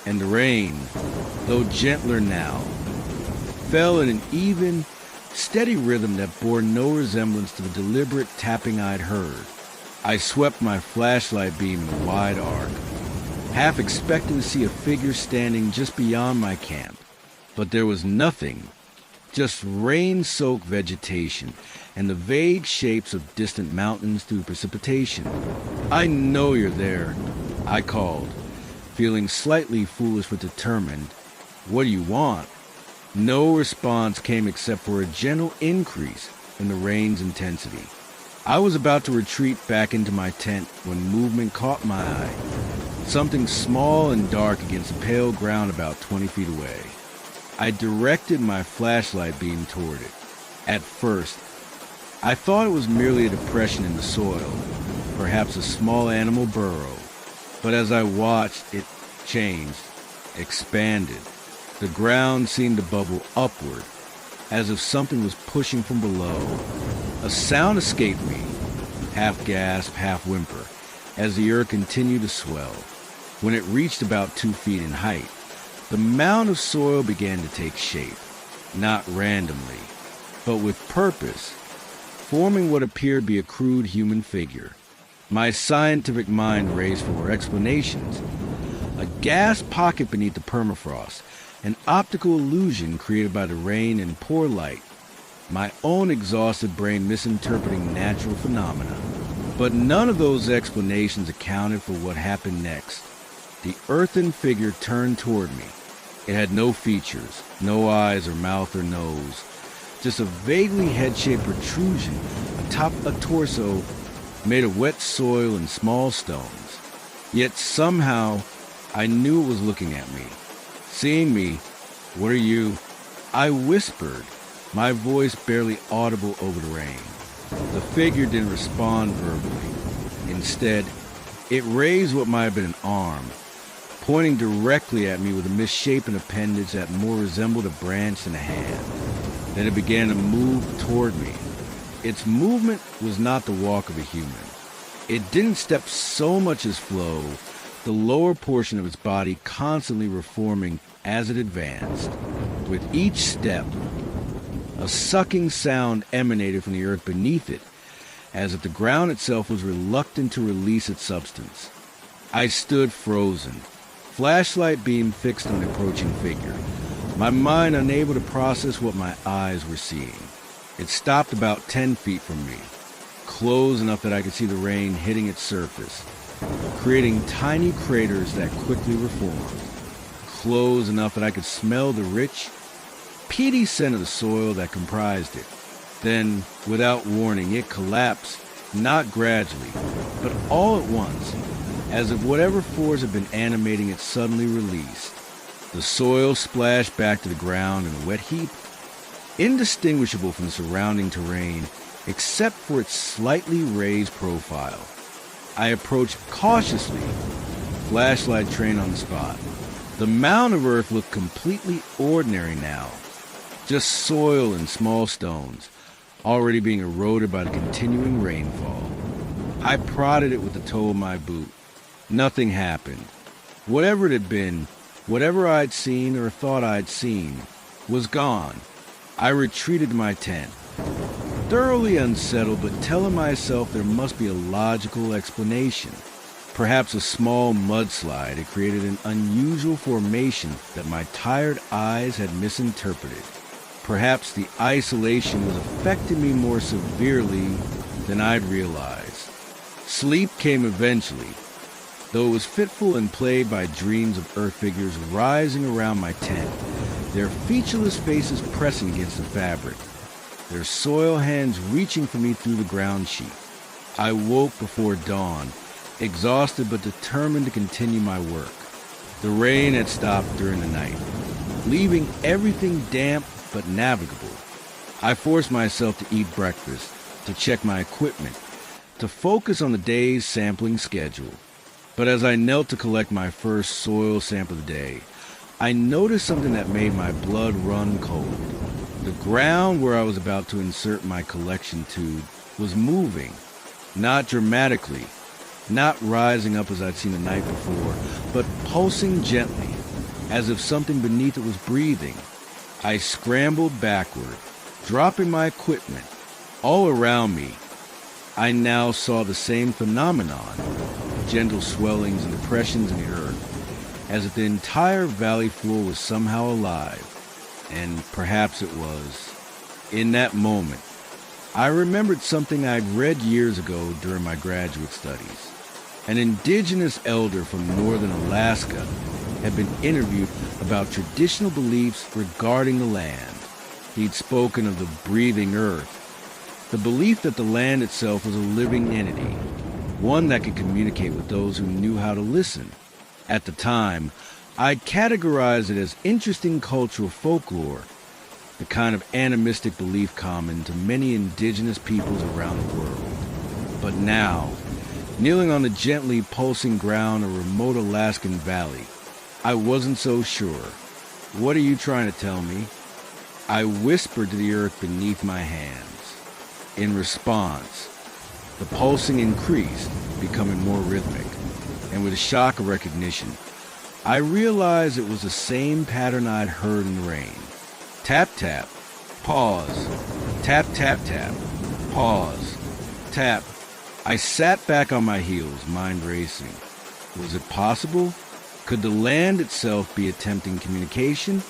and the rain, though gentler now, fell in an even, steady rhythm that bore no resemblance to the deliberate tapping I'd heard. I swept my flashlight beam in a wide arc, half expecting to see a figure standing just beyond my camp. But there was nothing, just rain-soaked vegetation and the vague shapes of distant mountains through precipitation. "I know you're there," I called, feeling slightly foolish but determined. "What do you want?" No response came except for a gentle increase in the rain's intensity. I was about to retreat back into my tent when movement caught my eye. something small and dark against the pale ground about 20 feet away. I directed my flashlight beam toward it. At first, I thought it was merely a depression in the soil, perhaps a small animal burrow. But as I watched, it changed, expanded. The ground seemed to bubble upward, as if something was pushing from below. A sound escaped me, half gasp, half whimper, as the earth continued to swell. When it reached about 2 feet in height, the mound of soil began to take shape, not randomly, but with purpose, forming what appeared to be a crude human figure. My scientific mind raced for explanations. A gas pocket beneath the permafrost, an optical illusion created by the rain and poor light. My own exhausted brain misinterpreting natural phenomena. But none of those explanations accounted for what happened next. The earthen figure turned toward me. It had no features, no eyes or mouth or nose, just a vaguely head-shaped protrusion atop a torso made of wet soil and small stones. Yet somehow, I knew it was looking at me. Seeing me, "What are you?" I whispered, my voice barely audible over the rain. The figure didn't respond verbally. Instead, it raised what might have been an arm, pointing directly at me with a misshapen appendage that more resembled a branch than a hand. Then it began to move toward me. Its movement was not the walk of a human. It didn't step so much as flow, the lower portion of its body constantly reforming as it advanced. With each step, a sucking sound emanated from the earth beneath it, as if the ground itself was reluctant to release its substance. I stood frozen, flashlight beam fixed on the approaching figure, my mind unable to process what my eyes were seeing. It stopped about 10 feet from me, close enough that I could see the rain hitting its surface, creating tiny craters that quickly reformed, close enough that I could smell the rich, peaty scent of the soil that comprised it. Then, without warning, it collapsed, not gradually, but all at once, as if whatever force had been animating it suddenly released. The soil splashed back to the ground in a wet heap, indistinguishable from the surrounding terrain, except for its slightly raised profile. I approached cautiously, flashlight trained on the spot. The mound of earth looked completely ordinary now, just soil and small stones, already being eroded by the continuing rainfall. I prodded it with the toe of my boot. Nothing happened. Whatever it had been, whatever I'd seen or thought I'd seen, was gone. I retreated to my tent, thoroughly unsettled, but telling myself there must be a logical explanation. Perhaps a small mudslide had created an unusual formation that my tired eyes had misinterpreted. Perhaps the isolation was affecting me more severely than I'd realized. Sleep came eventually, though it was fitful and played by dreams of earth figures rising around my tent, their featureless faces pressing against the fabric, their soil hands reaching for me through the ground sheet. I woke before dawn, exhausted but determined to continue my work. The rain had stopped during the night, leaving everything damp but navigable. I forced myself to eat breakfast, to check my equipment, to focus on the day's sampling schedule. But as I knelt to collect my first soil sample of the day, I noticed something that made my blood run cold. The ground where I was about to insert my collection tube was moving, not dramatically, not rising up as I'd seen the night before, but pulsing gently, as if something beneath it was breathing. I scrambled backward, dropping my equipment. All around me, I now saw the same phenomenon, gentle swellings and depressions in the earth, as if the entire valley floor was somehow alive. And perhaps it was. In that moment, I remembered something I'd read years ago during my graduate studies. An indigenous elder from northern Alaska had been interviewed about traditional beliefs regarding the land. He'd spoken of the breathing earth, the belief that the land itself was a living entity, one that could communicate with those who knew how to listen. At the time, I categorized it as interesting cultural folklore, the kind of animistic belief common to many indigenous peoples around the world. But now, kneeling on the gently pulsing ground of a remote Alaskan valley, I wasn't so sure. "What are you trying to tell me?" I whispered to the earth beneath my hands. In response, the pulsing increased, becoming more rhythmic, and with a shock of recognition, I realized it was the same pattern I'd heard in the rain. Tap, tap, pause, tap, tap, tap, pause, tap. I sat back on my heels, mind racing. Was it possible? Could the land itself be attempting communication?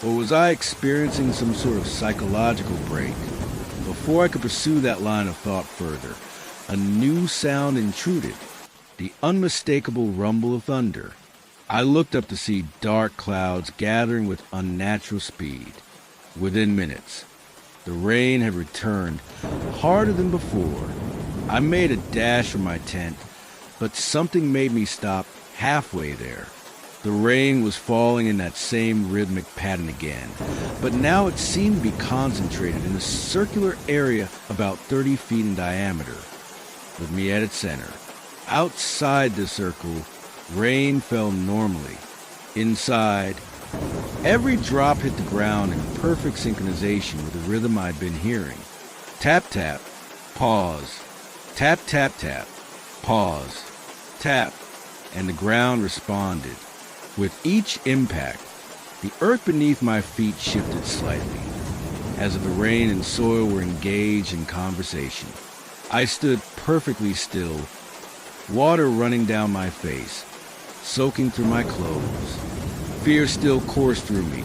Or was I experiencing some sort of psychological break? Before I could pursue that line of thought further, a new sound intruded, the unmistakable rumble of thunder. I looked up to see dark clouds gathering with unnatural speed. Within minutes, the rain had returned, harder than before. I made a dash for my tent, but something made me stop halfway there. The rain was falling in that same rhythmic pattern again, but now it seemed to be concentrated in a circular area about 30 feet in diameter, with me at its center. Outside the circle, rain fell normally. Inside, every drop hit the ground in perfect synchronization with the rhythm I'd been hearing. Tap, tap, pause. Tap, tap, tap, pause. Tap, and the ground responded. With each impact, the earth beneath my feet shifted slightly, as if the rain and soil were engaged in conversation. I stood perfectly still, water running down my face, soaking through my clothes. Fear still coursed through me,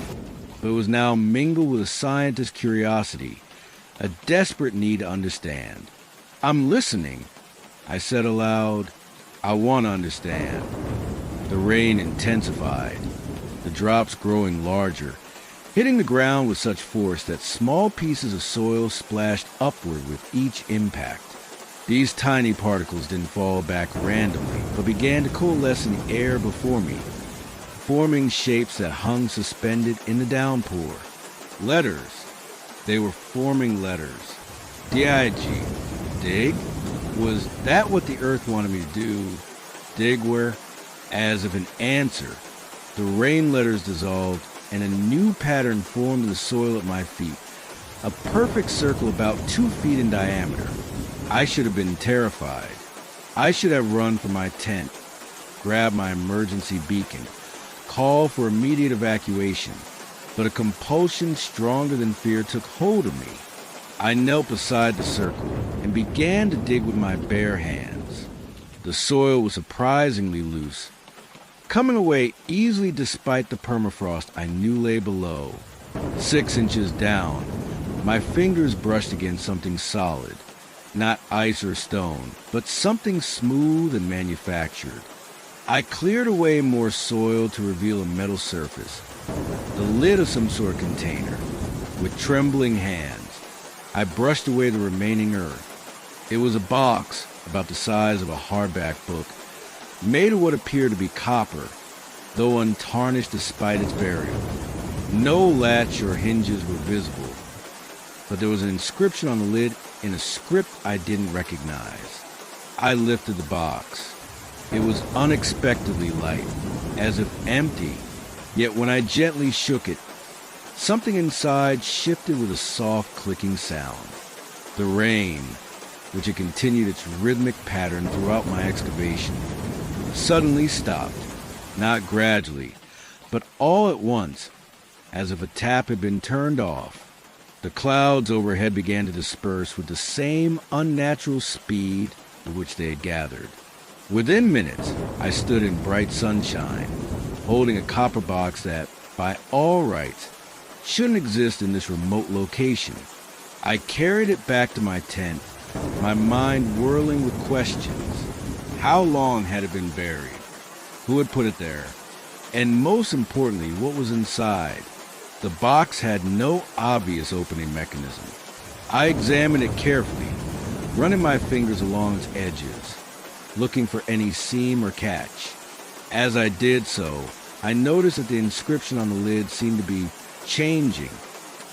but it was now mingled with a scientist's curiosity, a desperate need to understand. "I'm listening," I said aloud. "I want to understand." The rain intensified, the drops growing larger, hitting the ground with such force that small pieces of soil splashed upward with each impact. These tiny particles didn't fall back randomly, but began to coalesce in the air before me, forming shapes that hung suspended in the downpour. Letters. They were forming letters. D-I-G. Dig? Was that what the earth wanted me to do? Dig where? As if an answer, the rain letters dissolved, and a new pattern formed in the soil at my feet. A perfect circle about 2 feet in diameter. I should have been terrified. I should have run for my tent, grabbed my emergency beacon, called for immediate evacuation. But a compulsion stronger than fear took hold of me. I knelt beside the circle and began to dig with my bare hands. The soil was surprisingly loose, coming away easily despite the permafrost I knew lay below. 6 inches down, my fingers brushed against something solid. Not ice or stone, but something smooth and manufactured. I cleared away more soil to reveal a metal surface, the lid of some sort of container. With trembling hands, I brushed away the remaining earth. It was a box about the size of a hardback book, made of what appeared to be copper, though untarnished despite its burial. No latch or hinges were visible, but there was an inscription on the lid in a script I didn't recognize. I lifted the box. It was unexpectedly light, as if empty, yet when I gently shook it, something inside shifted with a soft clicking sound. The rain, which had continued its rhythmic pattern throughout my excavation, suddenly stopped, not gradually, but all at once, as if a tap had been turned off. The clouds overhead began to disperse with the same unnatural speed with which they had gathered. Within minutes, I stood in bright sunshine, holding a copper box that, by all rights, shouldn't exist in this remote location. I carried it back to my tent, my mind whirling with questions. How long had it been buried? Who had put it there? And most importantly, what was inside? The box had no obvious opening mechanism. I examined it carefully, running my fingers along its edges, looking for any seam or catch. As I did so, I noticed that the inscription on the lid seemed to be changing.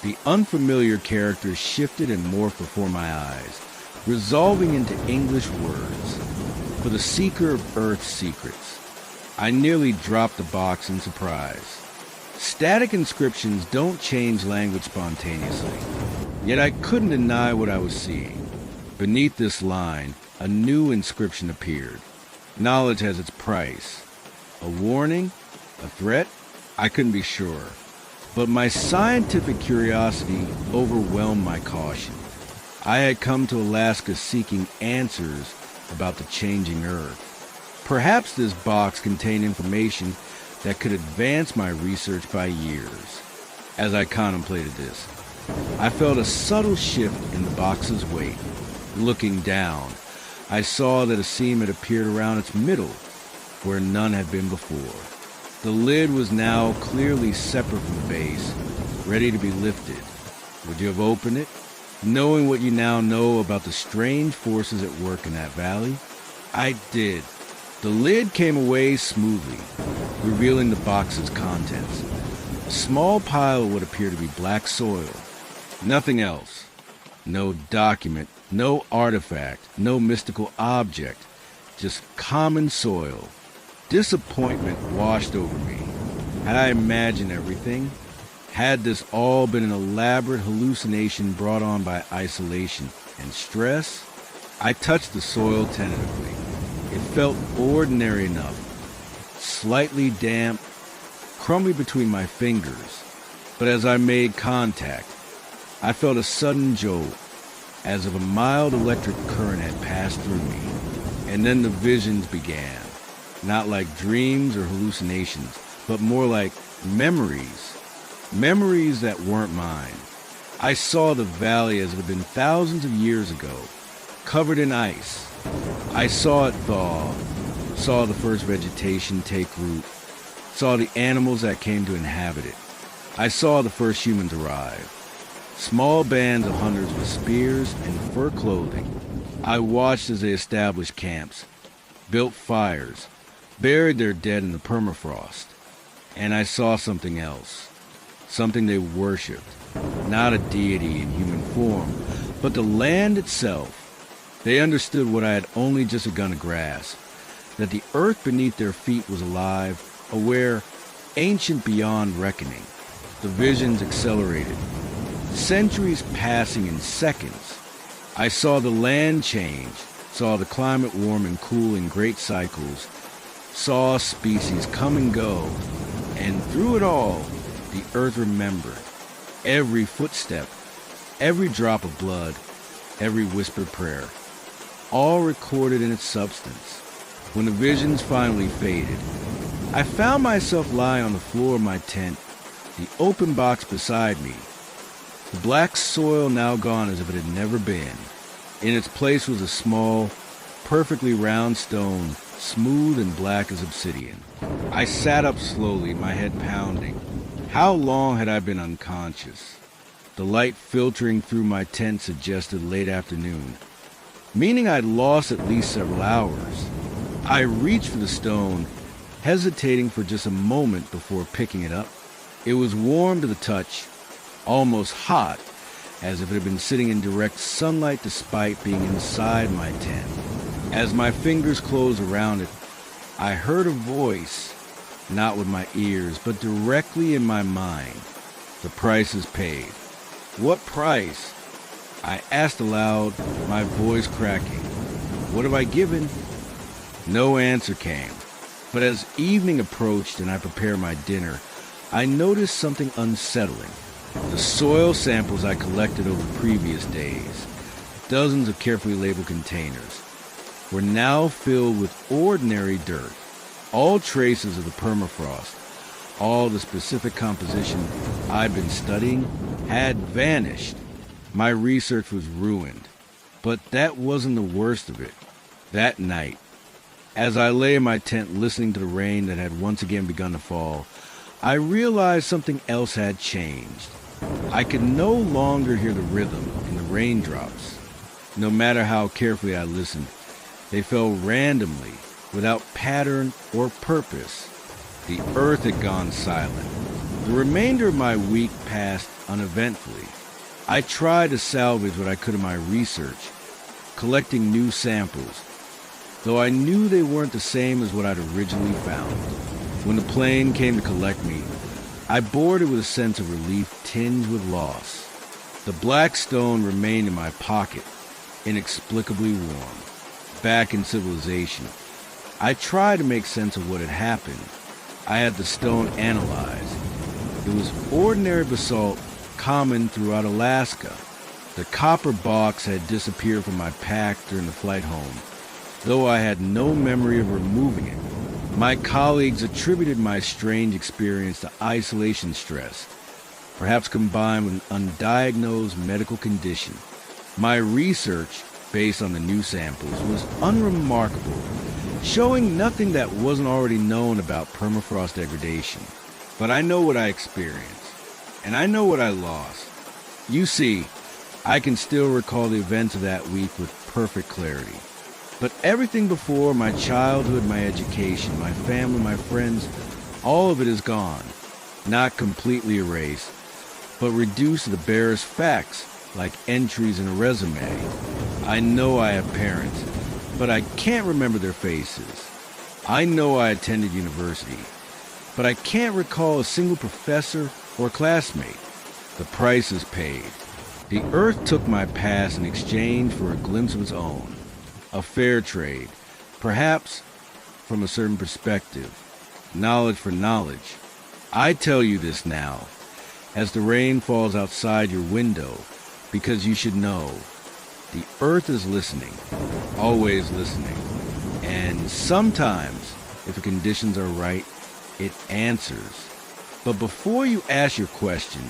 The unfamiliar characters shifted and morphed before my eyes, resolving into English words. For the seeker of Earth's secrets. I nearly dropped the box in surprise. Static inscriptions don't change language spontaneously, yet I couldn't deny what I was seeing. Beneath this line, a new inscription appeared. Knowledge has its price. A warning? A threat? I couldn't be sure. But my scientific curiosity overwhelmed my caution. I had come to Alaska seeking answers about the changing Earth. Perhaps this box contained information that could advance my research by years. As I contemplated this, I felt a subtle shift in the box's weight. Looking down, I saw that a seam had appeared around its middle, where none had been before. The lid was now clearly separate from the base, ready to be lifted. Would you have opened it, knowing what you now know about the strange forces at work in that valley? I did. The lid came away smoothly, revealing the box's contents. A small pile of what appeared to be black soil. Nothing else. No document, no artifact, no mystical object. Just common soil. Disappointment washed over me. Had I imagined everything? Had this all been an elaborate hallucination brought on by isolation and stress? I touched the soil tentatively. It felt ordinary enough, slightly damp, crumbly between my fingers. But as I made contact, I felt a sudden jolt, as if a mild electric current had passed through me. And then the visions began, not like dreams or hallucinations, but more like memories. Memories that weren't mine. I saw the valley as it had been thousands of years ago, covered in ice. I saw it thaw, saw the first vegetation take root, saw the animals that came to inhabit it. I saw the first humans arrive. Small bands of hunters with spears and fur clothing. I watched as they established camps, built fires, buried their dead in the permafrost. And I saw something else. Something they worshipped. Not a deity in human form, but the land itself. They understood what I had only just begun to grasp, that the earth beneath their feet was alive, aware, ancient beyond reckoning. The visions accelerated, centuries passing in seconds. I saw the land change, saw the climate warm and cool in great cycles, saw species come and go, and through it all, the earth remembered. Every footstep, every drop of blood, every whispered prayer, all recorded in its substance. When the visions finally faded, I found myself lying on the floor of my tent, the open box beside me. The black soil now gone as if it had never been. In its place was a small, perfectly round stone, smooth and black as obsidian. I sat up slowly, my head pounding. How long had I been unconscious? The light filtering through my tent suggested late afternoon, meaning I'd lost at least several hours. I reached for the stone, hesitating for just a moment before picking it up. It was warm to the touch, almost hot, as if it had been sitting in direct sunlight despite being inside my tent. As my fingers closed around it, I heard a voice, not with my ears, but directly in my mind. The price is paid. What price? I asked aloud, my voice cracking. What have I given? No answer came. But as evening approached and I prepared my dinner, I noticed something unsettling. The soil samples I collected over previous days, dozens of carefully labeled containers, were now filled with ordinary dirt. All traces of the permafrost, all the specific composition I'd been studying, had vanished. My research was ruined. But that wasn't the worst of it. That night, as I lay in my tent listening to the rain that had once again begun to fall, I realized something else had changed. I could no longer hear the rhythm in the raindrops. No matter how carefully I listened, they fell randomly, without pattern or purpose. The earth had gone silent. The remainder of my week passed uneventfully. I tried to salvage what I could of my research, collecting new samples, though I knew they weren't the same as what I'd originally found. When the plane came to collect me, I boarded with a sense of relief tinged with loss. The black stone remained in my pocket, inexplicably warm. Back in civilization, I tried to make sense of what had happened. I had the stone analyzed. It was ordinary basalt common throughout Alaska. The copper box had disappeared from my pack during the flight home, though I had no memory of removing it. My colleagues attributed my strange experience to isolation stress, perhaps combined with an undiagnosed medical condition. My research, based on the new samples, was unremarkable, showing nothing that wasn't already known about permafrost degradation. But I know what I experienced, and I know what I lost. You see, I can still recall the events of that week with perfect clarity. But everything before, my childhood, my education, my family, my friends, all of it is gone. Not completely erased, but reduced to the barest facts, like entries in a resume. I know I have parents, but I can't remember their faces. I know I attended university, but I can't recall a single professor or classmate. The price is paid. The earth took my past in exchange for a glimpse of its own. A fair trade, perhaps from a certain perspective. Knowledge for knowledge. I tell you this now, as the rain falls outside your window, because you should know. The earth is listening, always listening. And sometimes, if the conditions are right, it answers. But before you ask your question,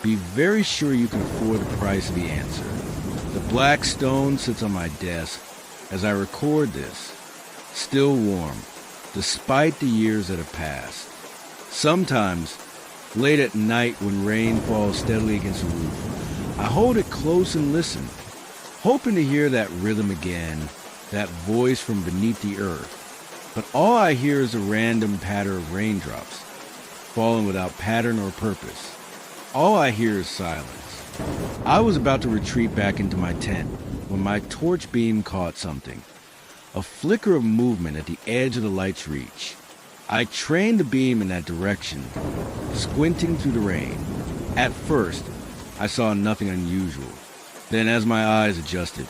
be very sure you can afford the price of the answer. The black stone sits on my desk as I record this, still warm, despite the years that have passed. Sometimes, late at night when rain falls steadily against the roof, I hold it close and listen, hoping to hear that rhythm again, that voice from beneath the earth. But all I hear is a random patter of raindrops, falling without pattern or purpose. All I hear is silence. I was about to retreat back into my tent when my torch beam caught something. A flicker of movement at the edge of the light's reach. I trained the beam in that direction, squinting through the rain. At first, I saw nothing unusual. Then, as my eyes adjusted,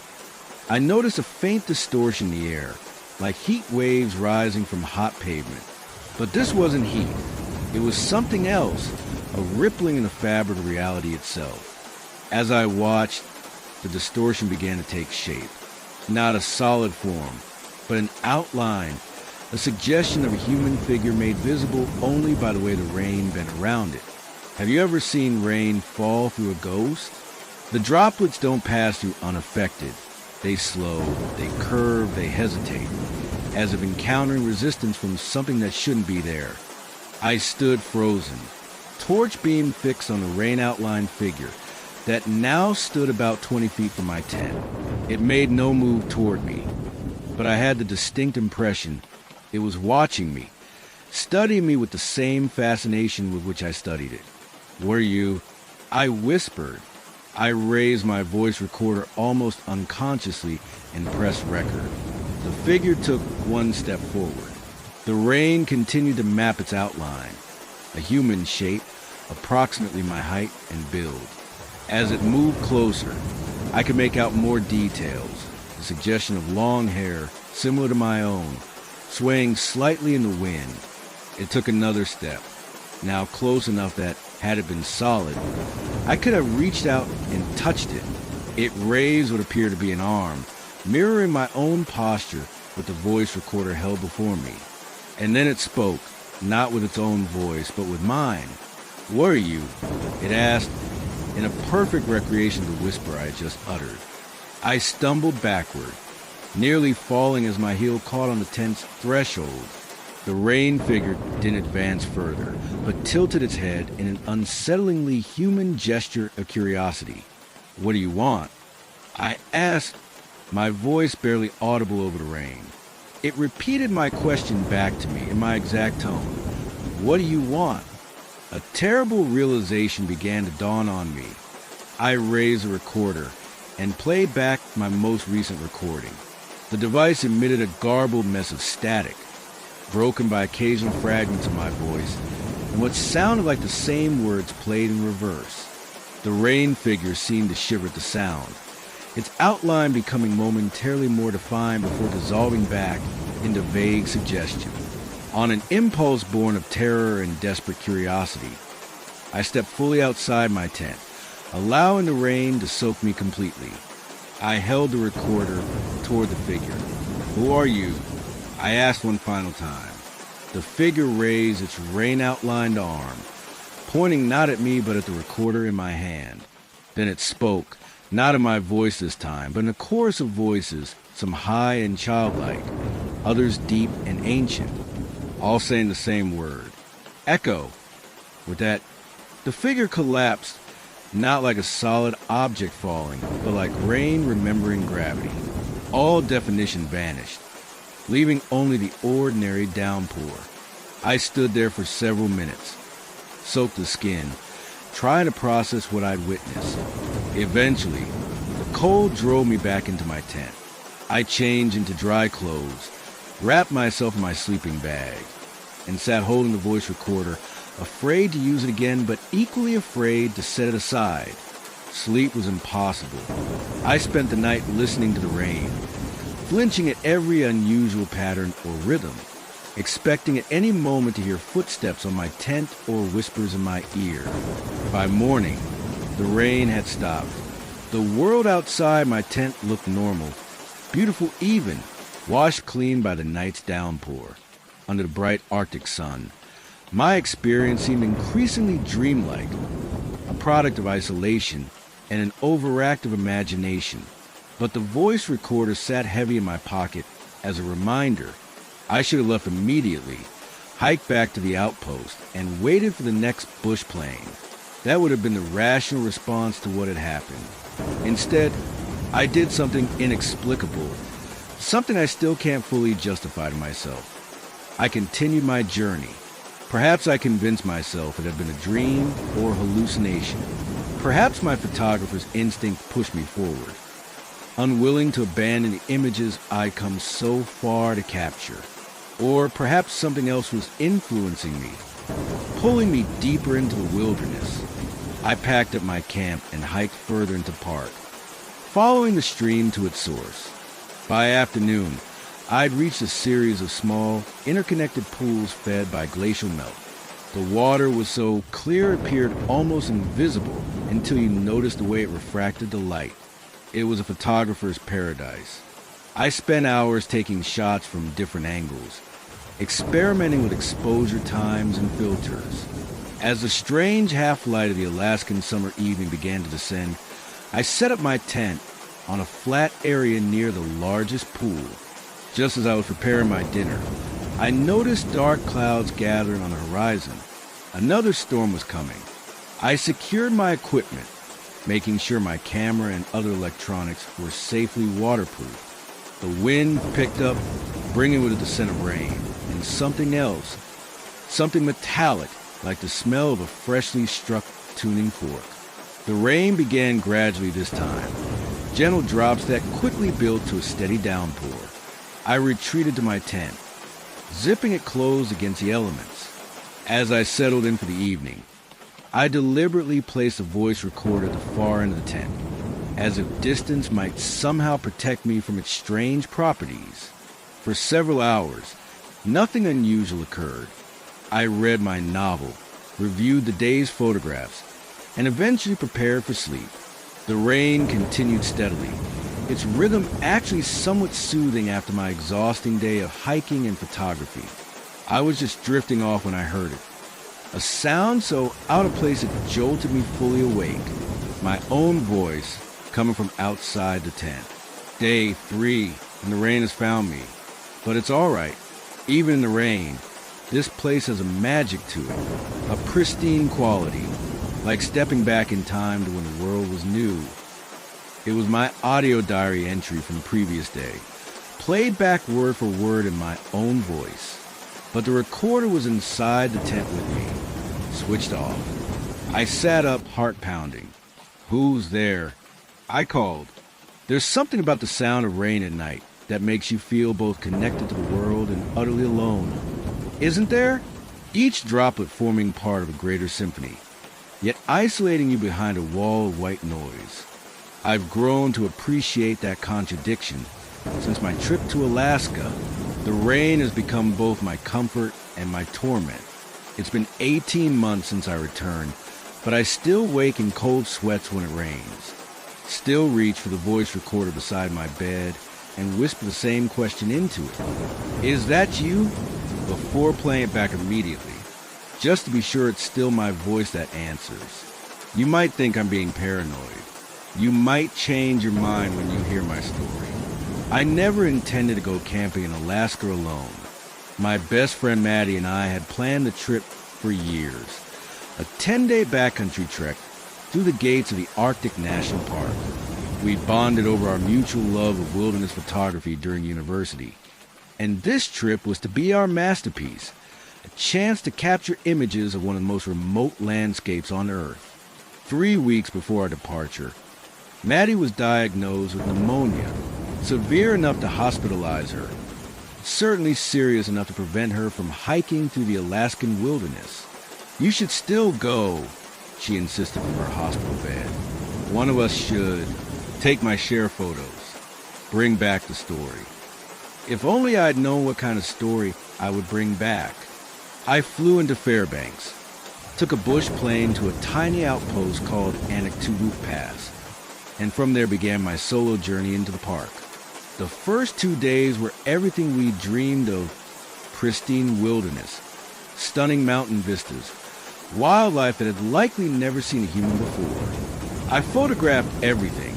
I noticed a faint distortion in the air, like heat waves rising from hot pavement. But this wasn't heat. It was something else, a rippling in the fabric of reality itself. As I watched, the distortion began to take shape. Not a solid form, but an outline, a suggestion of a human figure made visible only by the way the rain bent around it. Have you ever seen rain fall through a ghost? The droplets don't pass through unaffected. They slow, they curve, they hesitate, as if encountering resistance from something that shouldn't be there. I stood frozen, torch beam fixed on the rain-outlined figure that now stood about 20 feet from my tent. It made no move toward me, but I had the distinct impression it was watching me, studying me with the same fascination with which I studied it. "Were you?" I whispered. I raised my voice recorder almost unconsciously and pressed record. The figure took one step forward. The rain continued to map its outline, a human shape, approximately my height and build. As it moved closer, I could make out more details, the suggestion of long hair, similar to my own, swaying slightly in the wind. It took another step, now close enough that, had it been solid, I could have reached out and touched it. It raised what appeared to be an arm, mirroring my own posture with the voice recorder held before me. And then it spoke, not with its own voice, but with mine. "Were you?" it asked, in a perfect recreation of the whisper I had just uttered. I stumbled backward, nearly falling as my heel caught on the tent's threshold. The rain figure didn't advance further, but tilted its head in an unsettlingly human gesture of curiosity. "What do you want?" I asked, my voice barely audible over the rain. It repeated my question back to me in my exact tone. What do you want? A terrible realization began to dawn on me. I raised the recorder and played back my most recent recording. The device emitted a garbled mess of static, broken by occasional fragments of my voice, and what sounded like the same words played in reverse. The rain figure seemed to shiver at the sound, its outline becoming momentarily more defined before dissolving back into vague suggestion. On an impulse born of terror and desperate curiosity, I stepped fully outside my tent, allowing the rain to soak me completely. I held the recorder toward the figure. Who are you? I asked one final time. The figure raised its rain-outlined arm, pointing not at me but at the recorder in my hand. Then it spoke, not in my voice this time, but in a chorus of voices, some high and childlike, others deep and ancient, all saying the same word. Echo. With that, the figure collapsed, not like a solid object falling, but like rain remembering gravity. All definition vanished, leaving only the ordinary downpour. I stood there for several minutes, soaked to skin, trying to process what I'd witnessed. Eventually, the cold drove me back into my tent. I changed into dry clothes, wrapped myself in my sleeping bag, and sat holding the voice recorder, afraid to use it again, but equally afraid to set it aside. Sleep was impossible. I spent the night listening to the rain, flinching at every unusual pattern or rhythm, expecting at any moment to hear footsteps on my tent or whispers in my ear. By morning, the rain had stopped. The world outside my tent looked normal, beautiful even, washed clean by the night's downpour. Under the bright Arctic sun, my experience seemed increasingly dreamlike, a product of isolation and an overactive imagination. But the voice recorder sat heavy in my pocket as a reminder. I should have left immediately, hiked back to the outpost, and waited for the next bush plane. That would have been the rational response to what had happened. Instead, I did something inexplicable, something I still can't fully justify to myself. I continued my journey. Perhaps I convinced myself it had been a dream or hallucination. Perhaps my photographer's instinct pushed me forward, unwilling to abandon the images I'd come so far to capture. Or perhaps something else was influencing me, pulling me deeper into the wilderness. I packed up my camp and hiked further into park, following the stream to its source. By afternoon, I'd reached a series of small, interconnected pools fed by glacial melt. The water was so clear it appeared almost invisible until you noticed the way it refracted the light. It was a photographer's paradise. I spent hours taking shots from different angles, experimenting with exposure times and filters. As the strange half-light of the Alaskan summer evening began to descend, I set up my tent on a flat area near the largest pool. Just as I was preparing my dinner, I noticed dark clouds gathering on the horizon. Another storm was coming. I secured my equipment, making sure my camera and other electronics were safely waterproof. The wind picked up, bringing with it the scent of rain, and something else, something metallic, like the smell of a freshly struck tuning fork. The rain began gradually this time, gentle drops that quickly built to a steady downpour. I retreated to my tent, zipping it closed against the elements. As I settled in for the evening, I deliberately placed the voice recorder at the far end of the tent, as if distance might somehow protect me from its strange properties. For several hours, nothing unusual occurred. I read my novel, reviewed the day's photographs, and eventually prepared for sleep. The rain continued steadily, its rhythm actually somewhat soothing after my exhausting day of hiking and photography. I was just drifting off when I heard it. A sound so out of place it jolted me fully awake. My own voice coming from outside the tent. Day 3, and the rain has found me. But it's all right. Even in the rain, this place has a magic to it, a pristine quality, like stepping back in time to when the world was new. It was my audio diary entry from the previous day, played back word for word in my own voice. But the recorder was inside the tent with me, switched off. I sat up, heart pounding. Who's there? I called. There's something about the sound of rain at night that makes you feel both connected to the world and utterly alone. Isn't there? Each droplet forming part of a greater symphony, yet isolating you behind a wall of white noise. I've grown to appreciate that contradiction. Since my trip to Alaska, the rain has become both my comfort and my torment. It's been 18 months since I returned, but I still wake in cold sweats when it rains. Still reach for the voice recorder beside my bed and whisper the same question into it. Is that you? Before playing it back immediately, just to be sure it's still my voice that answers. You might think I'm being paranoid. You might change your mind when you hear my story. I never intended to go camping in Alaska alone. My best friend Maddie and I had planned the trip for years. A 10-day backcountry trek through the gates of the Arctic National Park. We bonded over our mutual love of wilderness photography during university. And this trip was to be our masterpiece, a chance to capture images of one of the most remote landscapes on Earth. 3 weeks before our departure, Maddie was diagnosed with pneumonia, severe enough to hospitalize her, certainly serious enough to prevent her from hiking through the Alaskan wilderness. You should still go, she insisted from her hospital bed. One of us should. Take my share photos. Bring back the story. If only I'd known what kind of story I would bring back. I flew into Fairbanks, took a bush plane to a tiny outpost called Anaktuvuk Pass, and from there began my solo journey into the park. The first 2 days were everything we dreamed of: pristine wilderness, stunning mountain vistas, wildlife that had likely never seen a human before. I photographed everything,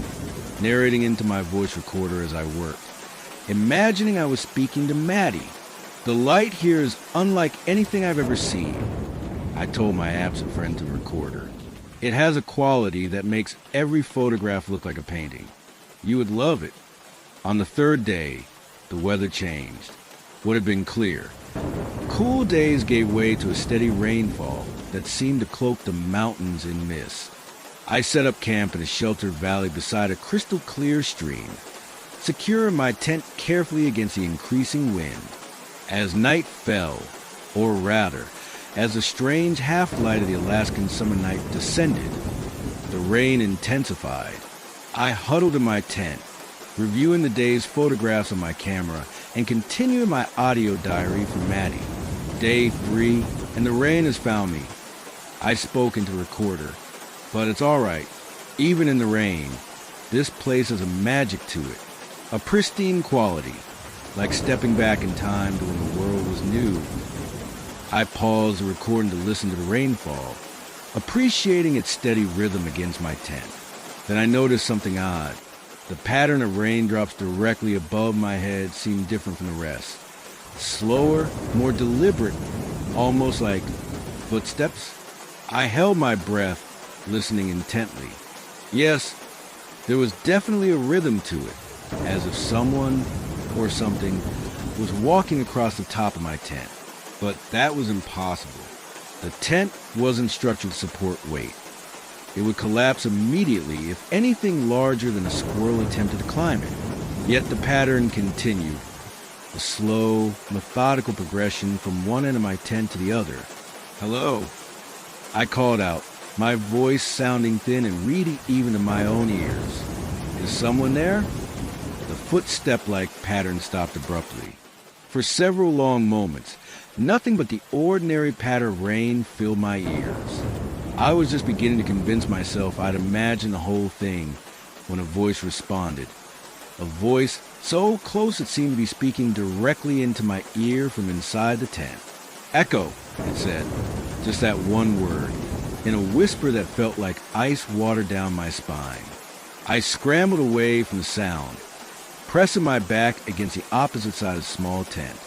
narrating into my voice recorder as I worked, imagining I was speaking to Maddie. The light here is unlike anything I've ever seen, I told my absent friend to the recorder. It has a quality that makes every photograph look like a painting. You would love it. On the third day, the weather changed. What had been clear. Cool days gave way to a steady rainfall that seemed to cloak the mountains in mist. I set up camp in a sheltered valley beside a crystal clear stream, securing my tent carefully against the increasing wind. As night fell, or rather, as the strange half-light of the Alaskan summer night descended, the rain intensified. I huddled in my tent, reviewing the day's photographs on my camera and continuing my audio diary for Maddie. Day 3, and the rain has found me. I spoke into the recorder. But it's all right. Even in the rain, this place has a magic to it, a pristine quality, like stepping back in time to when the world was new. I paused the recording to listen to the rainfall, appreciating its steady rhythm against my tent. Then I noticed something odd. The pattern of raindrops directly above my head seemed different from the rest. Slower, more deliberate, almost like footsteps. I held my breath, listening intently. Yes, there was definitely a rhythm to it, as if someone or something was walking across the top of my tent. But that was impossible. The tent wasn't structured to support weight. It would collapse immediately if anything larger than a squirrel attempted to climb it. Yet the pattern continued, a slow, methodical progression from one end of my tent to the other. Hello, I called out, my voice sounding thin and reedy even to my own ears. Is someone there? The footstep-like pattern stopped abruptly. For several long moments, nothing but the ordinary patter of rain filled my ears. I was just beginning to convince myself I'd imagined the whole thing when a voice responded. A voice so close it seemed to be speaking directly into my ear from inside the tent. Echo, it said, just that one word, in a whisper that felt like ice water down my spine. I scrambled away from the sound, pressing my back against the opposite side of the small tent.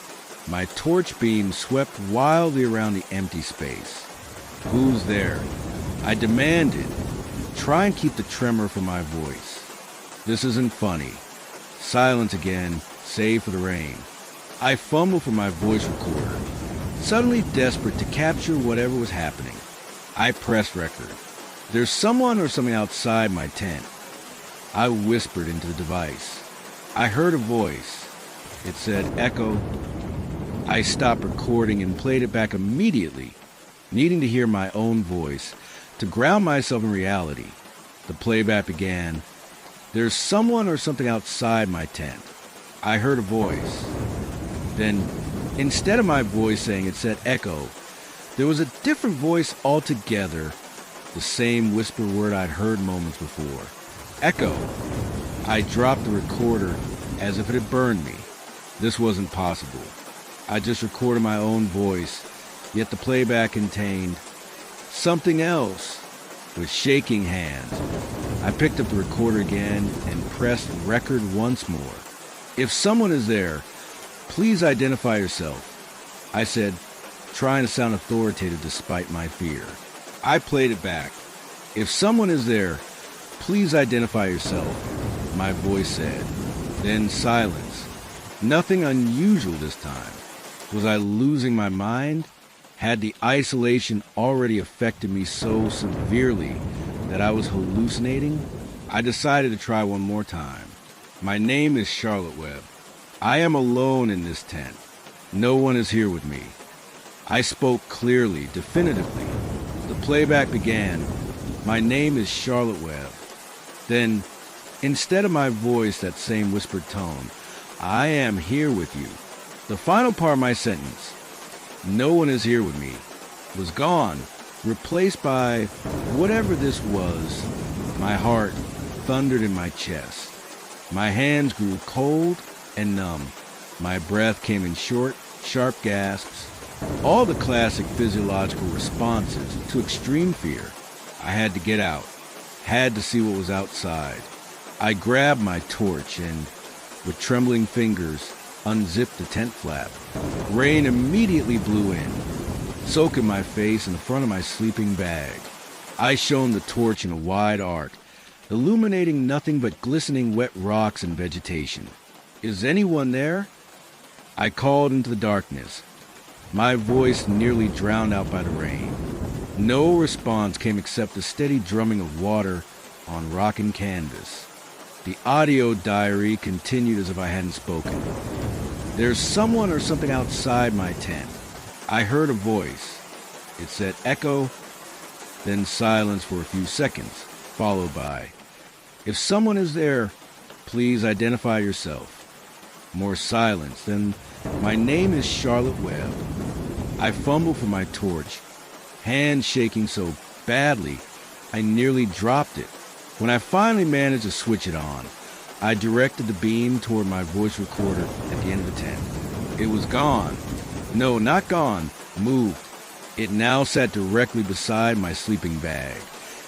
My torch beam swept wildly around the empty space. Who's there? I demanded, try and keep the tremor from my voice. This isn't funny. Silence again, save for the rain. I fumbled for my voice recorder, suddenly desperate to capture whatever was happening. I pressed record. There's someone or something outside my tent. I whispered into the device. I heard a voice. It said, "Echo." I stopped recording and played it back immediately, needing to hear my own voice to ground myself in reality. The playback began. "There's someone or something outside my tent." I heard a voice. Then, instead of my voice saying it said "Echo," there was a different voice altogether, the same whisper word I'd heard moments before. "Echo." I dropped the recorder as if it had burned me. This wasn't possible. I just recorded my own voice, yet the playback contained something else. With shaking hands, I picked up the recorder again and pressed record once more. "If someone is there, please identify yourself," I said, trying to sound authoritative despite my fear. I played it back. "If someone is there, please identify yourself," my voice said. Then silence. Nothing unusual this time. Was I losing my mind? Had the isolation already affected me so severely that I was hallucinating? I decided to try one more time. "My name is Charlotte Webb. I am alone in this tent. No one is here with me." I spoke clearly, definitively. The playback began. "My name is Charlotte Webb." Then, instead of my voice, that same whispered tone, "I am here with you." The final part of my sentence, "No one is here with me," was gone, replaced by whatever this was. My heart thundered in my chest. My hands grew cold and numb. My breath came in short, sharp gasps. All the classic physiological responses to extreme fear. I had to get out, had to see what was outside. I grabbed my torch and, with trembling fingers, unzipped the tent flap. Rain immediately blew in, soaking my face and the front of my sleeping bag. I shone the torch in a wide arc, illuminating nothing but glistening wet rocks and vegetation. "Is anyone there?" I called into the darkness, my voice nearly drowned out by the rain. No response came except the steady drumming of water on rock and canvas. The audio diary continued as if I hadn't spoken. "There's someone or something outside my tent." I heard a voice. It said "Echo," then silence for a few seconds, followed by, "If someone is there, please identify yourself." More silence, then, "My name is Charlotte Webb." I fumbled for my torch, hands shaking so badly I nearly dropped it. When I finally managed to switch it on, I directed the beam toward my voice recorder at the end of the tent. It was gone. No, not gone. Moved. It now sat directly beside my sleeping bag,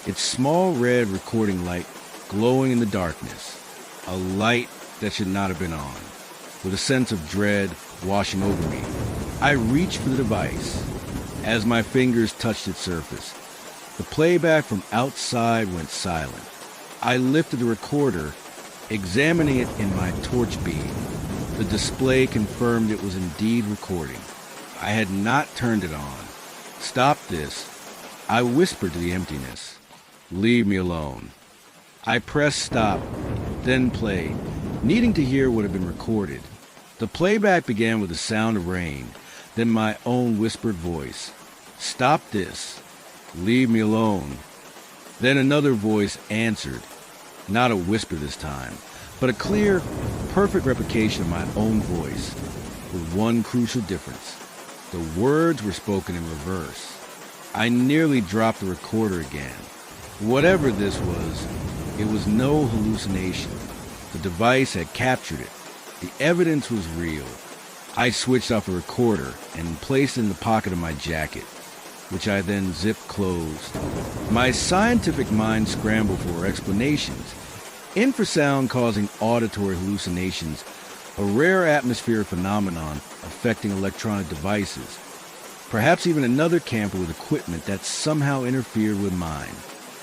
its small red recording light glowing in the darkness. A light that should not have been on. With a sense of dread washing over me, I reached for the device. As my fingers touched its surface, the playback from outside went silent. I lifted the recorder, examining it in my torch beam. The display confirmed it was indeed recording. I had not turned it on. "Stop this," I whispered to the emptiness. "Leave me alone." I pressed stop, then play, needing to hear what had been recorded. The playback began with the sound of rain, then my own whispered voice. "Stop this. Leave me alone." Then another voice answered, not a whisper this time, but a clear, perfect replication of my own voice, with one crucial difference. The words were spoken in reverse. I nearly dropped the recorder again. Whatever this was, it was no hallucination. The device had captured it. The evidence was real. I switched off the recorder and placed it in the pocket of my jacket, which I then zipped closed. My scientific mind scrambled for explanations. Infrasound causing auditory hallucinations, a rare atmospheric phenomenon affecting electronic devices. Perhaps even another camper with equipment that somehow interfered with mine.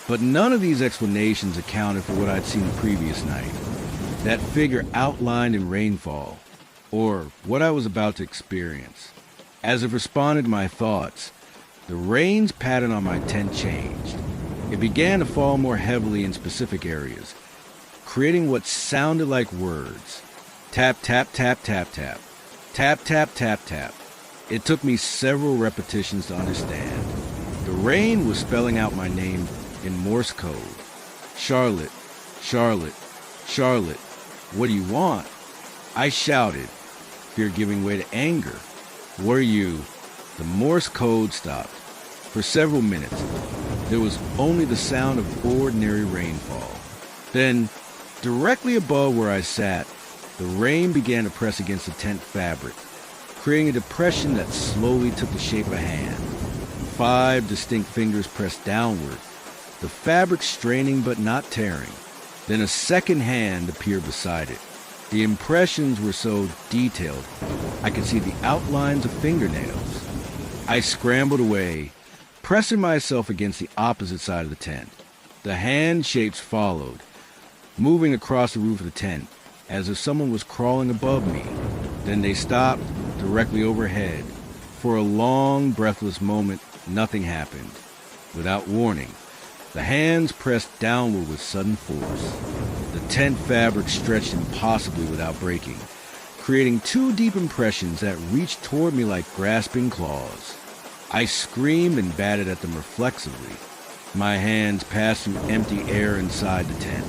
But none of these explanations accounted for what I'd seen the previous night. That figure outlined in rainfall, or what I was about to experience. As it responded to my thoughts, the rain's pattern on my tent changed. It began to fall more heavily in specific areas, creating what sounded like words. Tap, tap, tap, tap, tap. Tap, tap, tap, tap. It took me several repetitions to understand. The rain was spelling out my name in Morse code. Charlotte, Charlotte, Charlotte, what do you want? I shouted, fear giving way to anger. Were you? The Morse code stopped. For several minutes, there was only the sound of ordinary rainfall. Then, directly above where I sat, the rain began to press against the tent fabric, creating a depression that slowly took the shape of a hand. 5 distinct fingers pressed downward, the fabric straining but not tearing. Then a second hand appeared beside it. The impressions were so detailed, I could see the outlines of fingernails. I scrambled away, pressing myself against the opposite side of the tent. The hand shapes followed, moving across the roof of the tent, as if someone was crawling above me. Then they stopped directly overhead. For a long, breathless moment, nothing happened. Without warning, the hands pressed downward with sudden force. The tent fabric stretched impossibly without breaking, creating 2 deep impressions that reached toward me like grasping claws. I screamed and batted at them reflexively. My hands passed through empty air inside the tent,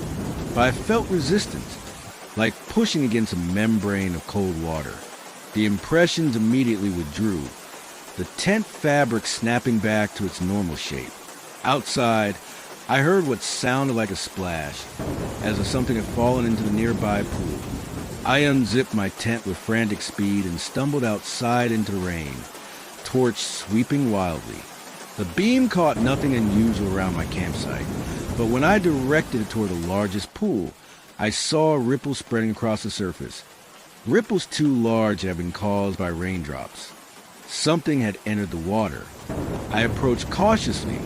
but I felt resistance, like pushing against a membrane of cold water. The impressions immediately withdrew, the tent fabric snapping back to its normal shape. Outside, I heard what sounded like a splash, as if something had fallen into the nearby pool. I unzipped my tent with frantic speed and stumbled outside into the rain, torch sweeping wildly. The beam caught nothing unusual around my campsite, but when I directed it toward the largest pool, I saw a ripple spreading across the surface. Ripples too large had been caused by raindrops. Something had entered the water. I approached cautiously,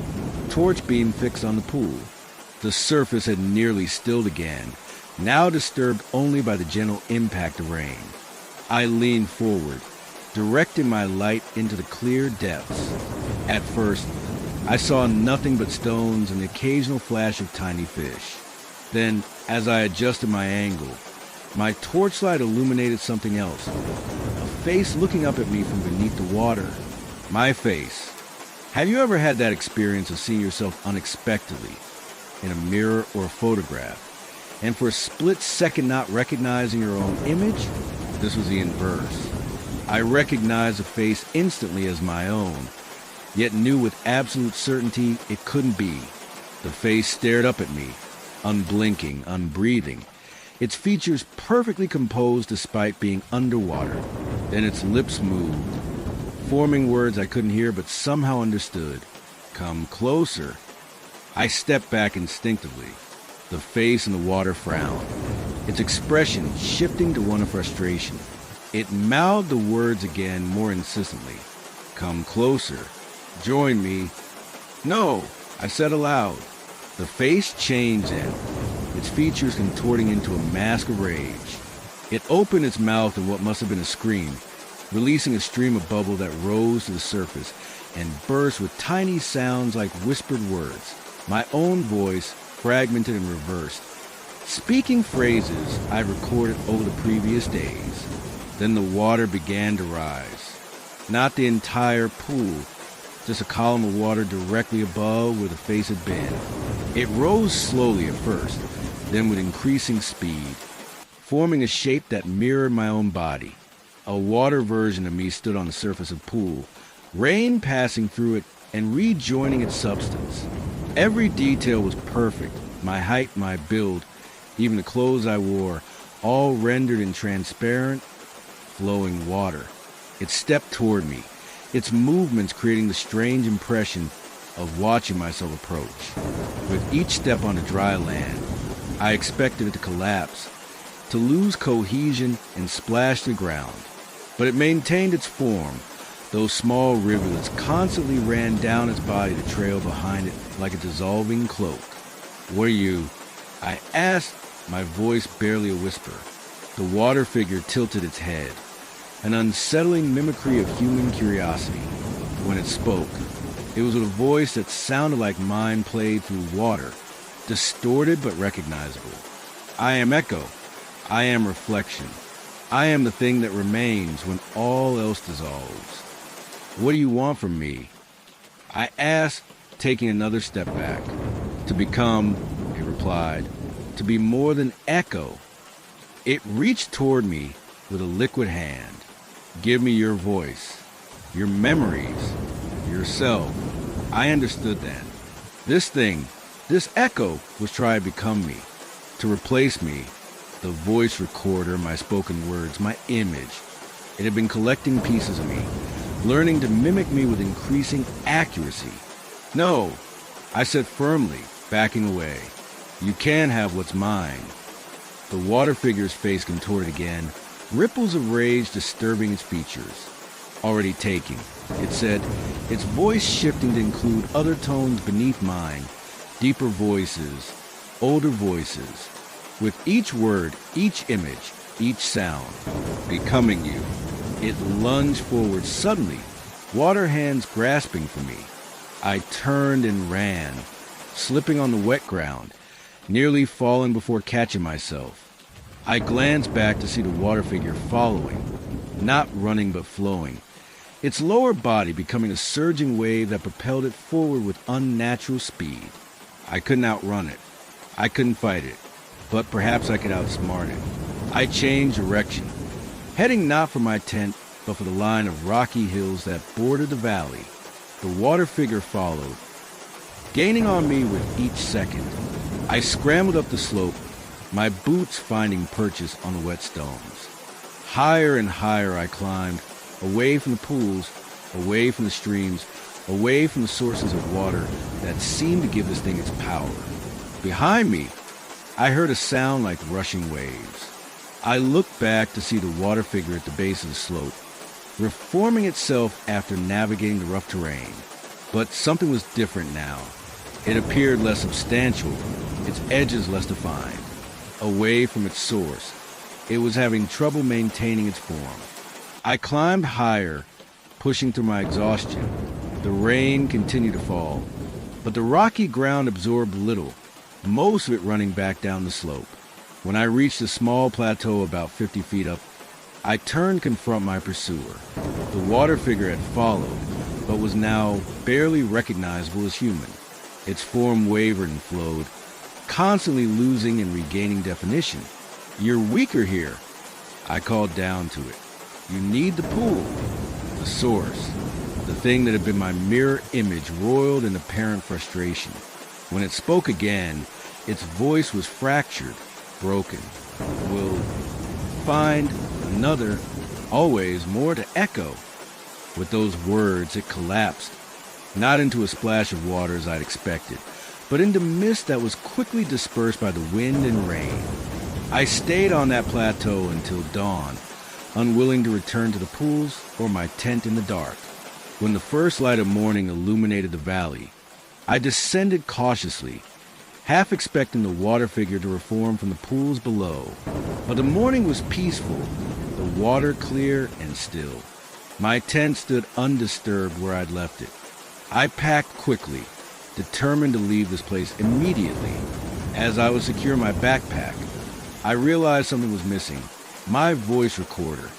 torch beam fixed on the pool. The surface had nearly stilled again, now disturbed only by the gentle impact of rain. I leaned forward, directing my light into the clear depths. At first, I saw nothing but stones and the occasional flash of tiny fish. Then, as I adjusted my angle, my torchlight illuminated something else. A face looking up at me from beneath the water. My face. Have you ever had that experience of seeing yourself unexpectedly in a mirror or a photograph, and for a split second not recognizing your own image? This was the inverse. I recognized the face instantly as my own, yet knew with absolute certainty it couldn't be. The face stared up at me, unblinking, unbreathing, its features perfectly composed despite being underwater. Then its lips moved, forming words I couldn't hear but somehow understood. Come closer. I stepped back instinctively. The face in the water frowned, its expression shifting to one of frustration. It mouthed the words again more insistently. Come closer. Join me. No, I said aloud. The face changed then, its features contorting into a mask of rage. It opened its mouth in what must have been a scream, releasing a stream of bubble that rose to the surface and burst with tiny sounds like whispered words. My own voice, fragmented and reversed, speaking phrases I'd recorded over the previous days. Then the water began to rise. Not the entire pool, just a column of water directly above where the face had been. It rose slowly at first, then with increasing speed, forming a shape that mirrored my own body. A water version of me stood on the surface of the pool, rain passing through it and rejoining its substance. Every detail was perfect, my height, my build, even the clothes I wore, all rendered in transparent, flowing water. It stepped toward me, its movements creating the strange impression of watching myself approach. With each step on the dry land, I expected it to collapse, to lose cohesion and splash the ground. But it maintained its form. Those small rivulets constantly ran down its body to trail behind it like a dissolving cloak. Were you? I asked, my voice barely a whisper. The water figure tilted its head. an unsettling mimicry of human curiosity. When it spoke, it was with a voice that sounded like mine played through water, distorted but recognizable. I am echo. I am reflection. I am the thing that remains when all else dissolves. What do you want from me? I asked, taking another step back. To become, it replied, to be more than echo. It reached toward me with a liquid hand. Give me your voice, your memories, yourself. I understood then. This thing, this echo, was trying to become me, to replace me, the voice recorder, my spoken words, my image. It had been collecting pieces of me, learning to mimic me with increasing accuracy. No, I said firmly, backing away. You can have what's mine. The water figure's face contorted again, ripples of rage disturbing its features. Already taking, it said, its voice shifting to include other tones beneath mine, deeper voices, older voices. With each word, each image, each sound, becoming you. It lunged forward suddenly, water hands grasping for me. I turned and ran, slipping on the wet ground, nearly falling before catching myself. I glanced back to see the water figure following, not running but flowing, its lower body becoming a surging wave that propelled it forward with unnatural speed. I couldn't outrun it. I couldn't fight it, but perhaps I could outsmart it. I changed direction, heading not for my tent, but for the line of rocky hills that bordered the valley. The water figure followed, gaining on me with each second. I scrambled up the slope, my boots finding purchase on the wet stones. Higher and higher I climbed, away from the pools, away from the streams, away from the sources of water that seemed to give this thing its power. Behind me, I heard a sound like rushing waves. I looked back to see the water figure at the base of the slope, reforming itself after navigating the rough terrain. But something was different now. It appeared less substantial, its edges less defined. Away from its source, it was having trouble maintaining its form. I climbed higher, pushing through my exhaustion. The rain continued to fall, but the rocky ground absorbed little, most of it running back down the slope. When I reached a small plateau about 50 feet up, I turned to confront my pursuer. The water figure had followed, but was now barely recognizable as human. Its form wavered and flowed, constantly losing and regaining definition. You're weaker here, I called down to it. You need the pool, the source, the thing that had been my mirror image roiled in apparent frustration. When it spoke again, its voice was fractured, broken. We'll find another, always more to echo. With those words, it collapsed, not into a splash of water as I'd expected, but into mist that was quickly dispersed by the wind and rain. I stayed on that plateau until dawn, unwilling to return to the pools or my tent in the dark. When the first light of morning illuminated the valley, I descended cautiously, half expecting the water figure to reform from the pools below. But the morning was peaceful, the water clear and still. My tent stood undisturbed where I'd left it. I packed quickly, determined to leave this place immediately. As I would secure my backpack, I realized something was missing. My voice recorder.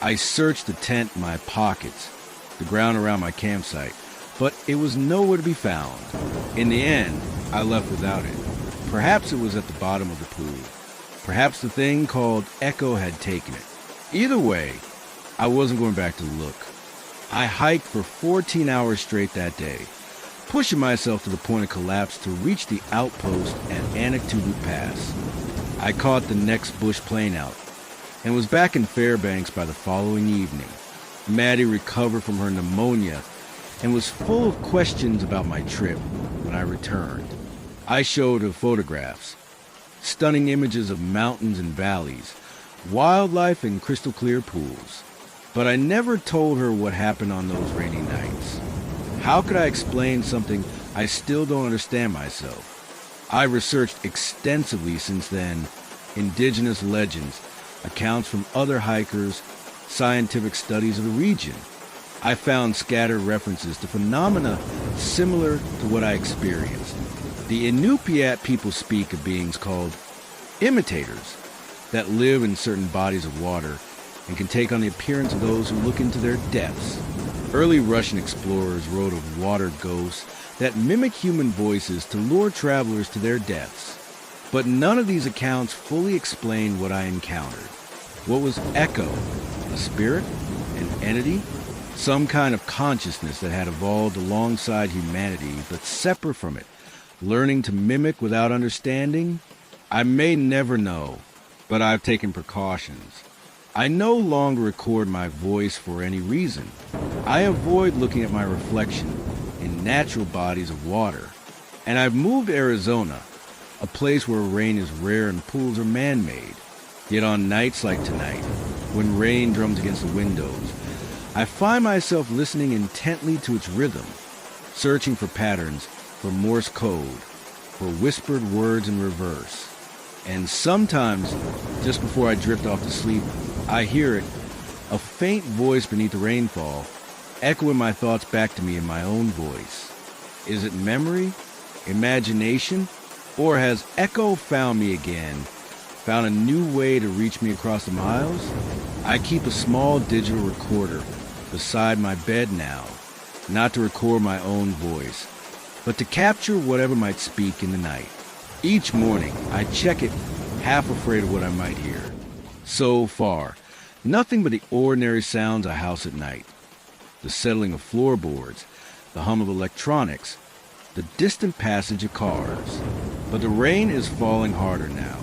I searched the tent, my pockets, the ground around my campsite, but it was nowhere to be found. In the end, I left without it. Perhaps it was at the bottom of the pool. Perhaps the thing called Echo had taken it. Either way, I wasn't going back to look. I hiked for 14 hours straight that day, pushing myself to the point of collapse to reach the outpost at Anaktubu Pass. I caught the next bush plane out and was back in Fairbanks by the following evening. Maddie recovered from her pneumonia and was full of questions about my trip when I returned. I showed her photographs, stunning images of mountains and valleys, wildlife and crystal clear pools. But I never told her what happened on those rainy nights. How could I explain something I still don't understand myself? I researched extensively since then, indigenous legends, accounts from other hikers, scientific studies of the region. I found scattered references to phenomena similar to what I experienced. The Inupiat people speak of beings called imitators that live in certain bodies of water and can take on the appearance of those who look into their depths. Early Russian explorers wrote of water ghosts that mimic human voices to lure travelers to their depths. But none of these accounts fully explain what I encountered. What was Echo? A spirit? An entity? Some kind of consciousness that had evolved alongside humanity, but separate from it, learning to mimic without understanding? I may never know, but I've taken precautions. I no longer record my voice for any reason. I avoid looking at my reflection in natural bodies of water. And I've moved to Arizona, a place where rain is rare and pools are man-made. Yet on nights like tonight, when rain drums against the windows, I find myself listening intently to its rhythm, searching for patterns, for Morse code, for whispered words in reverse. And sometimes, just before I drift off to sleep, I hear it, a faint voice beneath the rainfall, echoing my thoughts back to me in my own voice. Is it memory, imagination, or has Echo found me again, found a new way to reach me across the miles? I keep a small digital recorder beside my bed now, not to record my own voice, but to capture whatever might speak in the night. Each morning, I check it, half afraid of what I might hear. So far, nothing but the ordinary sounds of a house at night. The settling of floorboards, the hum of electronics, the distant passage of cars. But the rain is falling harder now.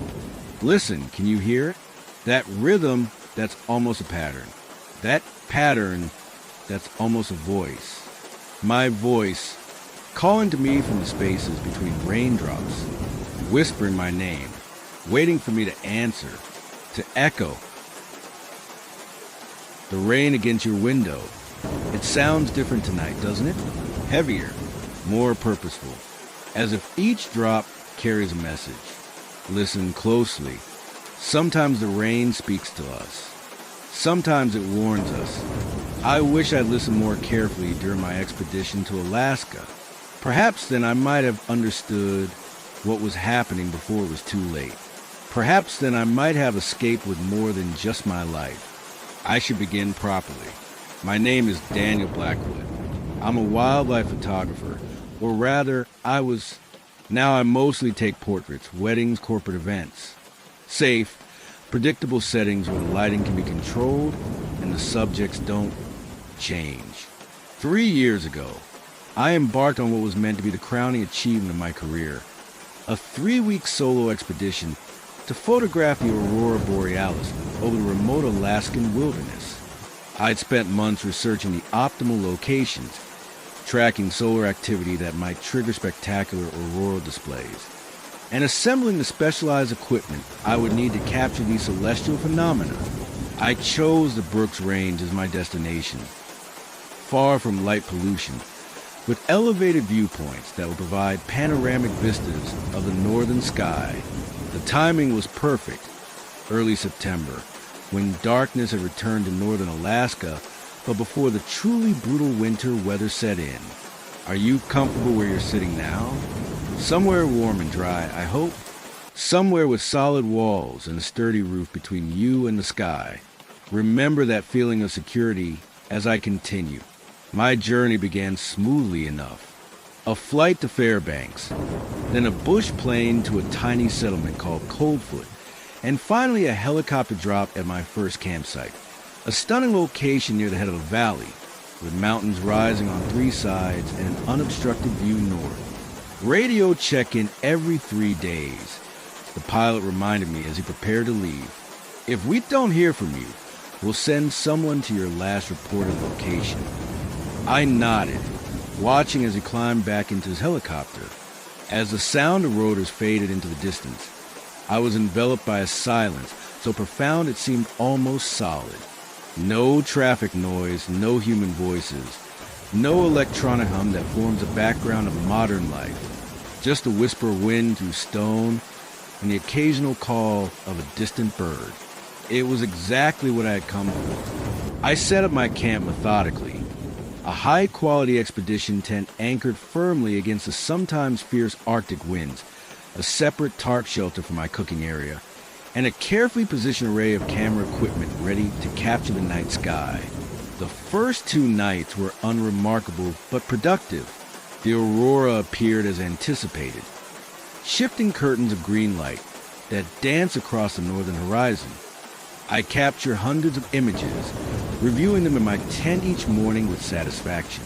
Listen, can you hear it? That rhythm, that's almost a pattern. That pattern, that's almost a voice. My voice, calling to me from the spaces between raindrops, whispering my name, waiting for me to answer, to echo. The rain against your window. It sounds different tonight, doesn't it? Heavier, more purposeful, as if each drop carries a message. Listen closely. Sometimes the rain speaks to us. Sometimes it warns us. I wish I'd listened more carefully during my expedition to Alaska. Perhaps then I might have understood what was happening before it was too late. Perhaps then I might have escaped with more than just my life. I should begin properly. My name is Daniel Blackwood. I'm a wildlife photographer, or rather, Now I mostly take portraits, weddings, corporate events. Safe, predictable settings where the lighting can be controlled and the subjects don't change. 3 years ago, I embarked on what was meant to be the crowning achievement of my career. A 3-week solo expedition to photograph the aurora borealis over the remote Alaskan wilderness. I'd spent months researching the optimal locations, tracking solar activity that might trigger spectacular auroral displays, and assembling the specialized equipment I would need to capture these celestial phenomena. I chose the Brooks Range as my destination, far from light pollution, with elevated viewpoints that would provide panoramic vistas of the northern sky. The timing was perfect, early September, when darkness had returned to northern Alaska, but before the truly brutal winter weather set in. Are you comfortable where you're sitting now? Somewhere warm and dry, I hope. Somewhere with solid walls and a sturdy roof between you and the sky. Remember that feeling of security as I continue. My journey began smoothly enough. A flight to Fairbanks, then a bush plane to a tiny settlement called Coldfoot, and finally a helicopter drop at my first campsite. A stunning location near the head of a valley, with mountains rising on 3 sides and an unobstructed view north. Radio check-in every 3 days. The pilot reminded me as he prepared to leave. If we don't hear from you, we'll send someone to your last reported location. I nodded, watching as he climbed back into his helicopter. As the sound of rotors faded into the distance, I was enveloped by a silence so profound it seemed almost solid. No traffic noise, no human voices, no electronic hum that forms the background of modern life. Just the whisper of wind through stone and the occasional call of a distant bird. It was exactly what I had come for. I set up my camp methodically, a high-quality expedition tent anchored firmly against the sometimes fierce Arctic winds, a separate tarp shelter for my cooking area, and a carefully positioned array of camera equipment ready to capture the night sky. The first 2 nights were unremarkable but productive. The aurora appeared as anticipated, shifting curtains of green light that dance across the northern horizon. I capture hundreds of images, reviewing them in my tent each morning with satisfaction.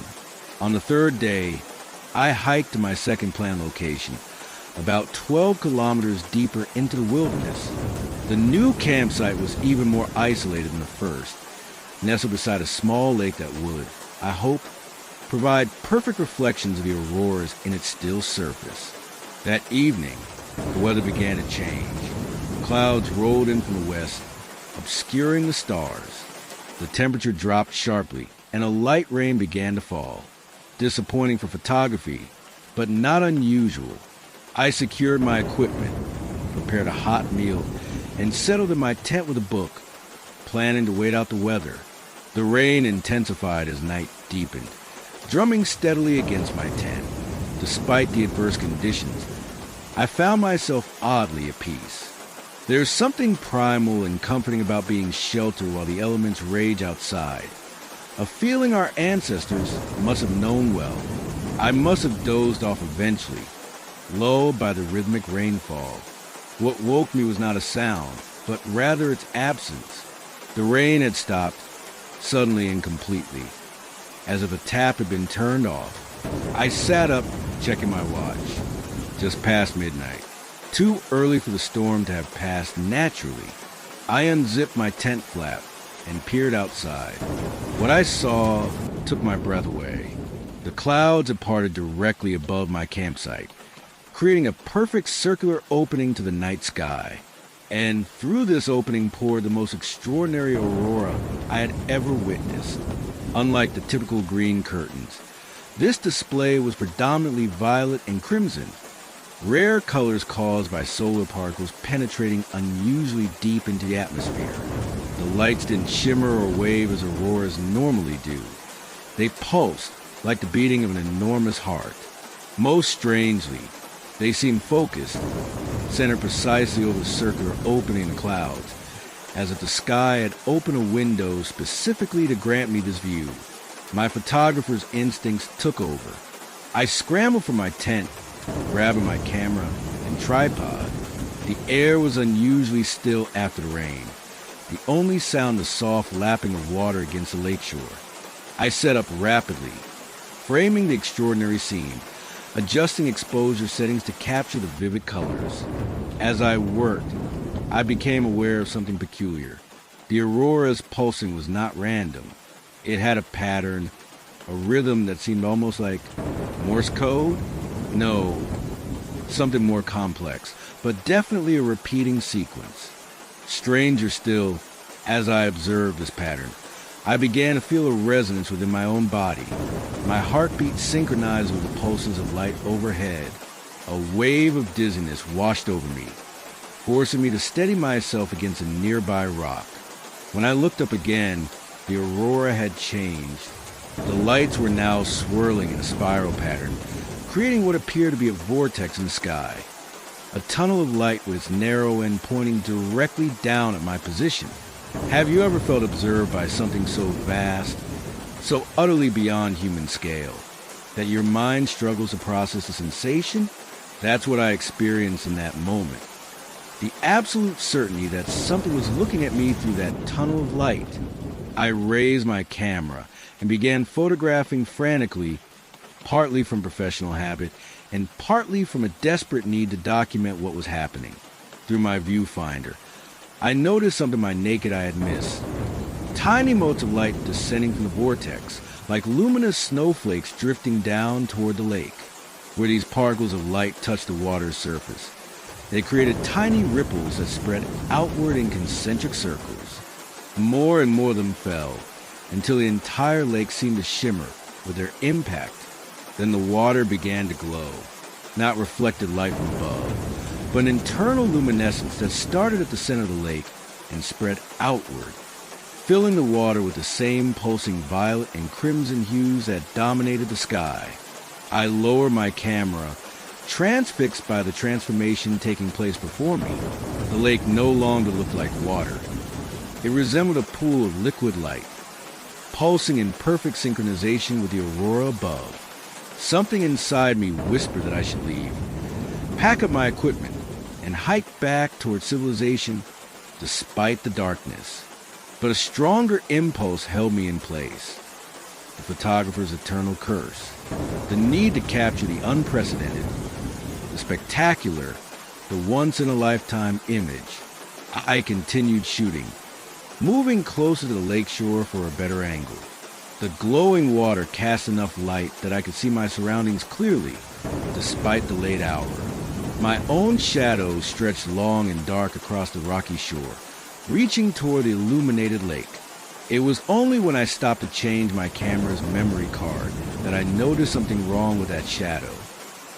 On the 3rd day, I hiked to my second planned location, about 12 kilometers deeper into the wilderness. The new campsite was even more isolated than the first, nestled beside a small lake that would, I hope, provide perfect reflections of the auroras in its still surface. That evening, the weather began to change. Clouds rolled in from the west, obscuring the stars. The temperature dropped sharply, and a light rain began to fall. Disappointing for photography, but not unusual. I secured my equipment, prepared a hot meal, and settled in my tent with a book, planning to wait out the weather. The rain intensified as night deepened, drumming steadily against my tent. Despite the adverse conditions, I found myself oddly at peace. There's something primal and comforting about being sheltered while the elements rage outside, a feeling our ancestors must have known well. I must have dozed off eventually, lulled by the rhythmic rainfall. What woke me was not a sound, but rather its absence. The rain had stopped, suddenly and completely, as if a tap had been turned off. I sat up, checking my watch. Just past midnight. Too early for the storm to have passed naturally. I unzipped my tent flap and peered outside. What I saw took my breath away. The clouds had parted directly above my campsite, creating a perfect circular opening to the night sky. And through this opening poured the most extraordinary aurora I had ever witnessed. Unlike the typical green curtains, this display was predominantly violet and crimson, rare colors caused by solar particles penetrating unusually deep into the atmosphere. The lights didn't shimmer or wave as auroras normally do. They pulsed like the beating of an enormous heart. Most strangely, they seemed focused, centered precisely over the circular opening in the clouds, as if the sky had opened a window specifically to grant me this view. My photographer's instincts took over. I scrambled for my tent, grabbing my camera and tripod. The air was unusually still after the rain. The only sound the soft lapping of water against the lakeshore. I set up rapidly, framing the extraordinary scene, adjusting exposure settings to capture the vivid colors. As I worked, I became aware of something peculiar. The aurora's pulsing was not random. It had a pattern, a rhythm that seemed almost like Morse code? No, something more complex, but definitely a repeating sequence. Stranger still, as I observed this pattern, I began to feel a resonance within my own body. My heartbeat synchronized with the pulses of light overhead. A wave of dizziness washed over me, forcing me to steady myself against a nearby rock. When I looked up again, the aurora had changed. The lights were now swirling in a spiral pattern, creating what appeared to be a vortex in the sky. A tunnel of light with its narrow end pointing directly down at my position. Have you ever felt observed by something so vast, so utterly beyond human scale, that your mind struggles to process the sensation? That's what I experienced in that moment. The absolute certainty that something was looking at me through that tunnel of light. I raised my camera and began photographing frantically, partly from professional habit and partly from a desperate need to document what was happening. Through my viewfinder, I noticed something my naked eye had missed. Tiny motes of light descending from the vortex, like luminous snowflakes drifting down toward the lake. Where these particles of light touched the water's surface, they created tiny ripples that spread outward in concentric circles. More and more of them fell, until the entire lake seemed to shimmer with their impact. Then the water began to glow, not reflected light from above, but an internal luminescence that started at the center of the lake and spread outward. filling the water with the same pulsing violet and crimson hues that dominated the sky. I lower my camera, transfixed by the transformation taking place before me. The lake no longer looked like water. It resembled a pool of liquid light, pulsing in perfect synchronization with the aurora above. Something inside me whispered that I should leave, pack up my equipment, and hike back toward civilization despite the darkness. But a stronger impulse held me in place. The photographer's eternal curse. The need to capture the unprecedented, the spectacular, the once-in-a-lifetime image. I continued shooting, moving closer to the lakeshore for a better angle. The glowing water cast enough light that I could see my surroundings clearly, despite the late hour. My own shadow stretched long and dark across the rocky shore, reaching toward the illuminated lake. It was only when I stopped to change my camera's memory card that I noticed something wrong with that shadow.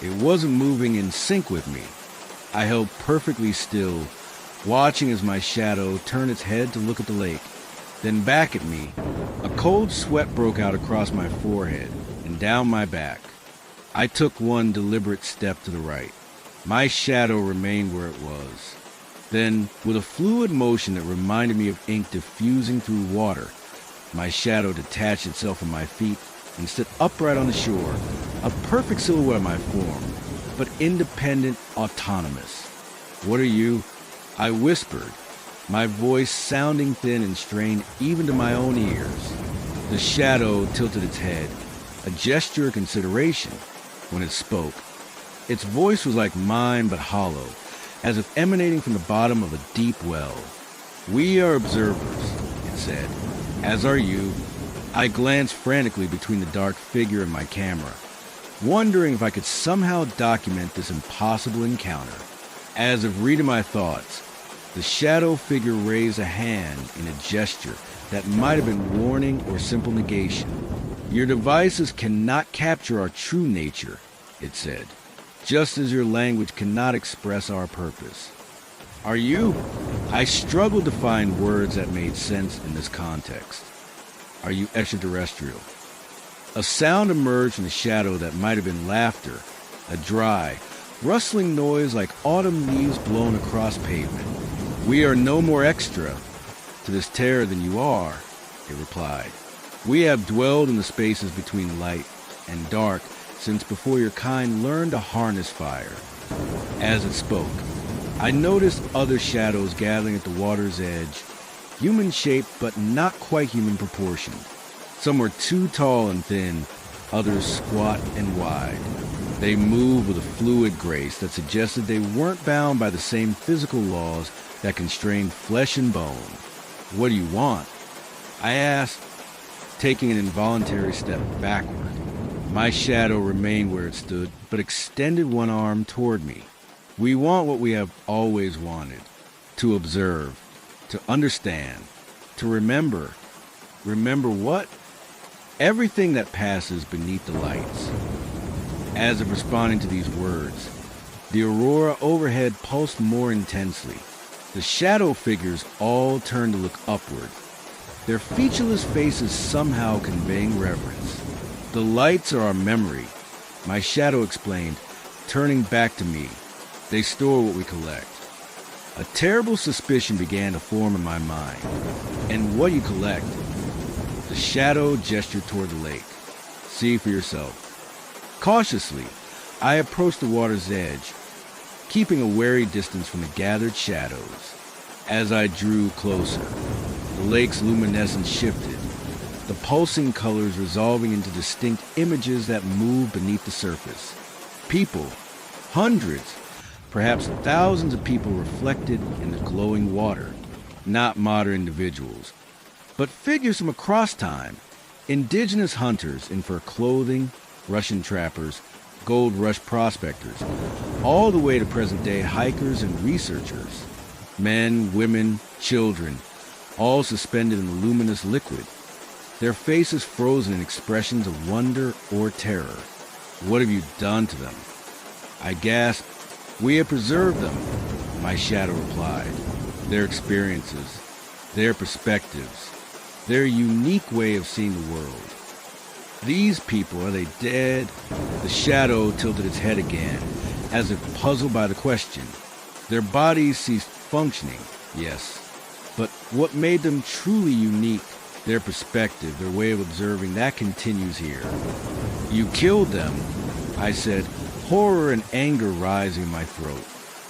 It wasn't moving in sync with me. I held perfectly still, watching as my shadow turned its head to look at the lake, then back at me. A cold sweat broke out across my forehead and down my back. I took one deliberate step to the right. My shadow remained where it was. Then, with a fluid motion that reminded me of ink diffusing through water, my shadow detached itself from my feet and stood upright on the shore, a perfect silhouette of my form, but independent, autonomous. "What are you?" I whispered, my voice sounding thin and strained even to my own ears. The shadow tilted its head, a gesture of consideration, when it spoke. Its voice was like mine but hollow, as if emanating from the bottom of a deep well. "We are observers," it said, "as are you." I glanced frantically between the dark figure and my camera, wondering if I could somehow document this impossible encounter. As if reading my thoughts, the shadow figure raised a hand in a gesture that might have been warning or simple negation. "Your devices cannot capture our true nature," it said, "just as your language cannot express our purpose." "Are you?" I struggled to find words that made sense in this context. "Are you extraterrestrial?" A sound emerged from the shadow that might have been laughter, a dry, rustling noise like autumn leaves blown across pavement. "We are no more extra to this terror than you are," it replied. "We have dwelled in the spaces between light and dark since before your kind learned to harness fire." As it spoke, I noticed other shadows gathering at the water's edge, human-shaped but not quite human proportioned. Some were too tall and thin, others squat and wide. They moved with a fluid grace that suggested they weren't bound by the same physical laws that constrained flesh and bone. "What do you want?" I asked, taking an involuntary step backward. My shadow remained where it stood, but extended one arm toward me. "We want what we have always wanted, to observe, to understand, to remember." "Remember what?" "Everything that passes beneath the lights." As if responding to these words, the aurora overhead pulsed more intensely. The shadow figures all turned to look upward, their featureless faces somehow conveying reverence. "The lights are our memory," my shadow explained, turning back to me. "They store what we collect." A terrible suspicion began to form in my mind. "And what you collect?" The shadow gestured toward the lake. "See for yourself." Cautiously, I approached the water's edge, keeping a wary distance from the gathered shadows. As I drew closer, the lake's luminescence shifted, the pulsing colors resolving into distinct images that moved beneath the surface. People, hundreds, perhaps thousands of people reflected in the glowing water, not modern individuals, but figures from across time, indigenous hunters in fur clothing, Russian trappers, gold rush prospectors, all the way to present-day hikers and researchers. Men, women, children, all suspended in the luminous liquid, their faces frozen in expressions of wonder or terror. "What have you done to them?" I gasped. "We have preserved them," my shadow replied. "Their experiences, their perspectives, their unique way of seeing the world. These people, are they dead? The shadow tilted its head again, as if puzzled by the question. Their bodies ceased functioning, yes. But what made them truly unique, their perspective, their way of observing, that continues here. You killed them, I said, horror and anger rising in my throat.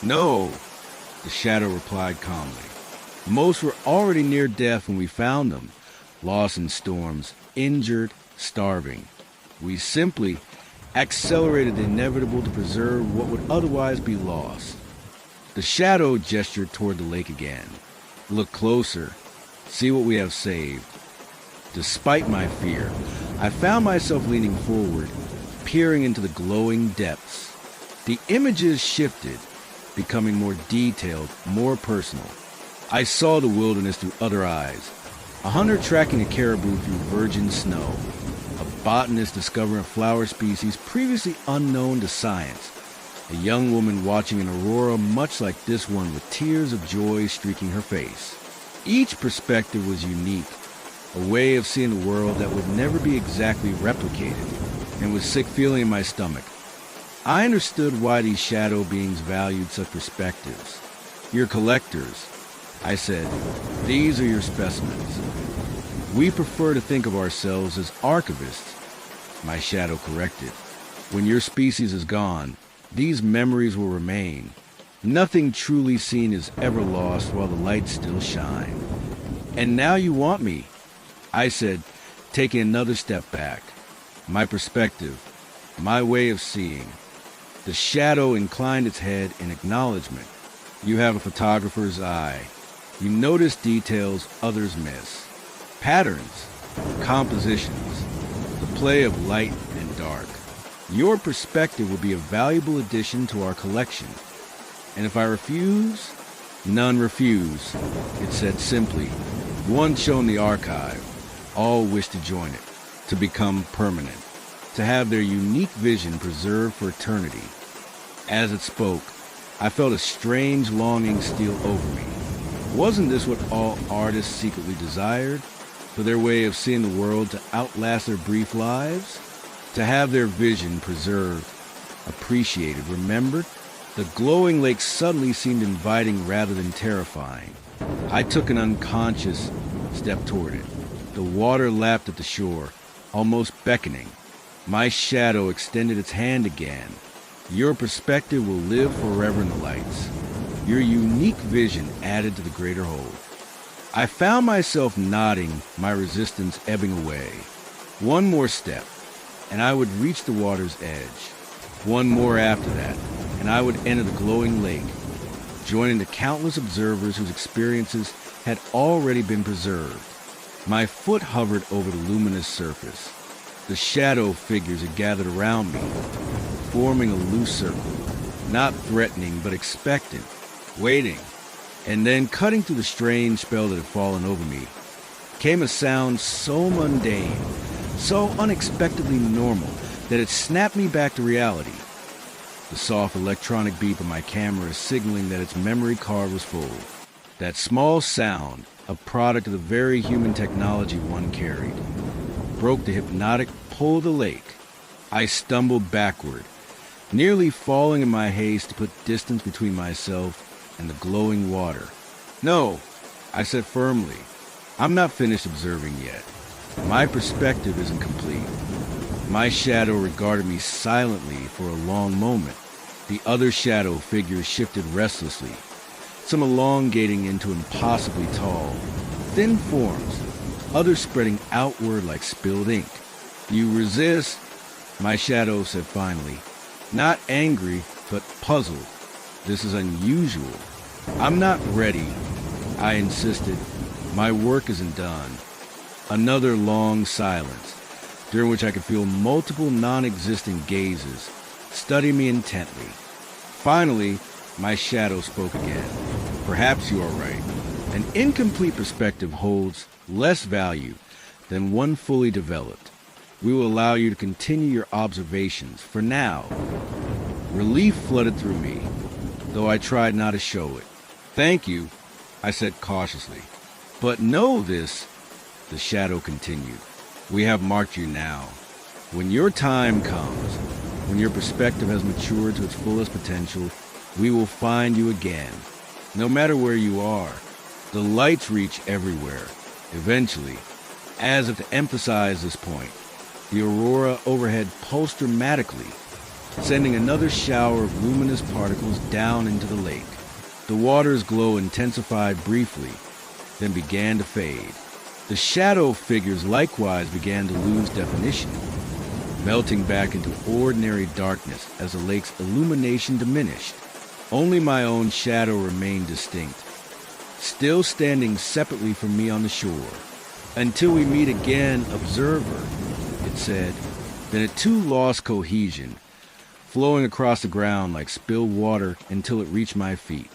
No, the shadow replied calmly. Most were already near death when we found them, lost in storms, injured, starving. We simply accelerated the inevitable to preserve what would otherwise be lost. The shadow gestured toward the lake again. Look closer. See what we have saved. Despite my fear, I found myself leaning forward, peering into the glowing depths. The images shifted, becoming more detailed, more personal. I saw the wilderness through other eyes. A hunter tracking a caribou through virgin snow. A botanist discovering a flower species previously unknown to science. A young woman watching an aurora much like this one with tears of joy streaking her face. Each perspective was unique, a way of seeing the world that would never be exactly replicated, and with sick feeling in my stomach. I understood why these shadow beings valued such perspectives. You're collectors, I said. These are your specimens. We prefer to think of ourselves as archivists, my shadow corrected. When your species is gone, these memories will remain. Nothing truly seen is ever lost while the lights still shine. And now you want me, I said, taking another step back. My perspective, my way of seeing. The shadow inclined its head in acknowledgement. You have a photographer's eye. You notice details others miss. Patterns, compositions, the play of light and dark. Your perspective will be a valuable addition to our collection. And if I refuse, none refuse, it said simply. One shown the archive, all wish to join it, to become permanent, to have their unique vision preserved for eternity. As it spoke, I felt a strange longing steal over me. Wasn't this what all artists secretly desired? For their way of seeing the world to outlast their brief lives? To have their vision preserved, appreciated, remembered? The glowing lake suddenly seemed inviting rather than terrifying. I took an unconscious step toward it. The water lapped at the shore, almost beckoning. My shadow extended its hand again. Your perspective will live forever in the lights. Your unique vision added to the greater whole. I found myself nodding, my resistance ebbing away. One more step, and I would reach the water's edge. One more after that, and I would enter the glowing lake, joining the countless observers whose experiences had already been preserved. My foot hovered over the luminous surface. The shadow figures had gathered around me, forming a loose circle, not threatening but expectant, waiting. And then, cutting through the strange spell that had fallen over me, came a sound so mundane, so unexpectedly normal, that it snapped me back to reality. The soft electronic beep of my camera signaling that its memory card was full. That small sound, a product of the very human technology one carried, broke the hypnotic pull of the lake. I stumbled backward, nearly falling in my haste to put distance between myself and the glowing water. No, I said firmly. I'm not finished observing yet. My perspective isn't complete. My shadow regarded me silently for a long moment. The other shadow figures shifted restlessly, some elongating into impossibly tall, thin forms, others spreading outward like spilled ink. You resist, my shadow said finally. Not angry, but puzzled. This is unusual. I'm not ready, I insisted. My work isn't done. Another long silence, during which I could feel multiple non-existent gazes, study me intently. Finally, my shadow spoke again. Perhaps you are right. An incomplete perspective holds less value than one fully developed. We will allow you to continue your observations for now. Relief flooded through me, though I tried not to show it. Thank you, I said cautiously. But know this, The shadow continued. We have marked you now. When your time comes, when your perspective has matured to its fullest potential, we will find you again. No matter where you are, the lights reach everywhere. Eventually, as if to emphasize this point, the aurora overhead pulsed dramatically, sending another shower of luminous particles down into the lake. The water's glow intensified briefly, then began to fade. The shadow figures likewise began to lose definition, melting back into ordinary darkness as the lake's illumination diminished. Only my own shadow remained distinct, still standing separately from me on the shore. Until we meet again, observer, it said. Then it too lost cohesion, flowing across the ground like spilled water until it reached my feet.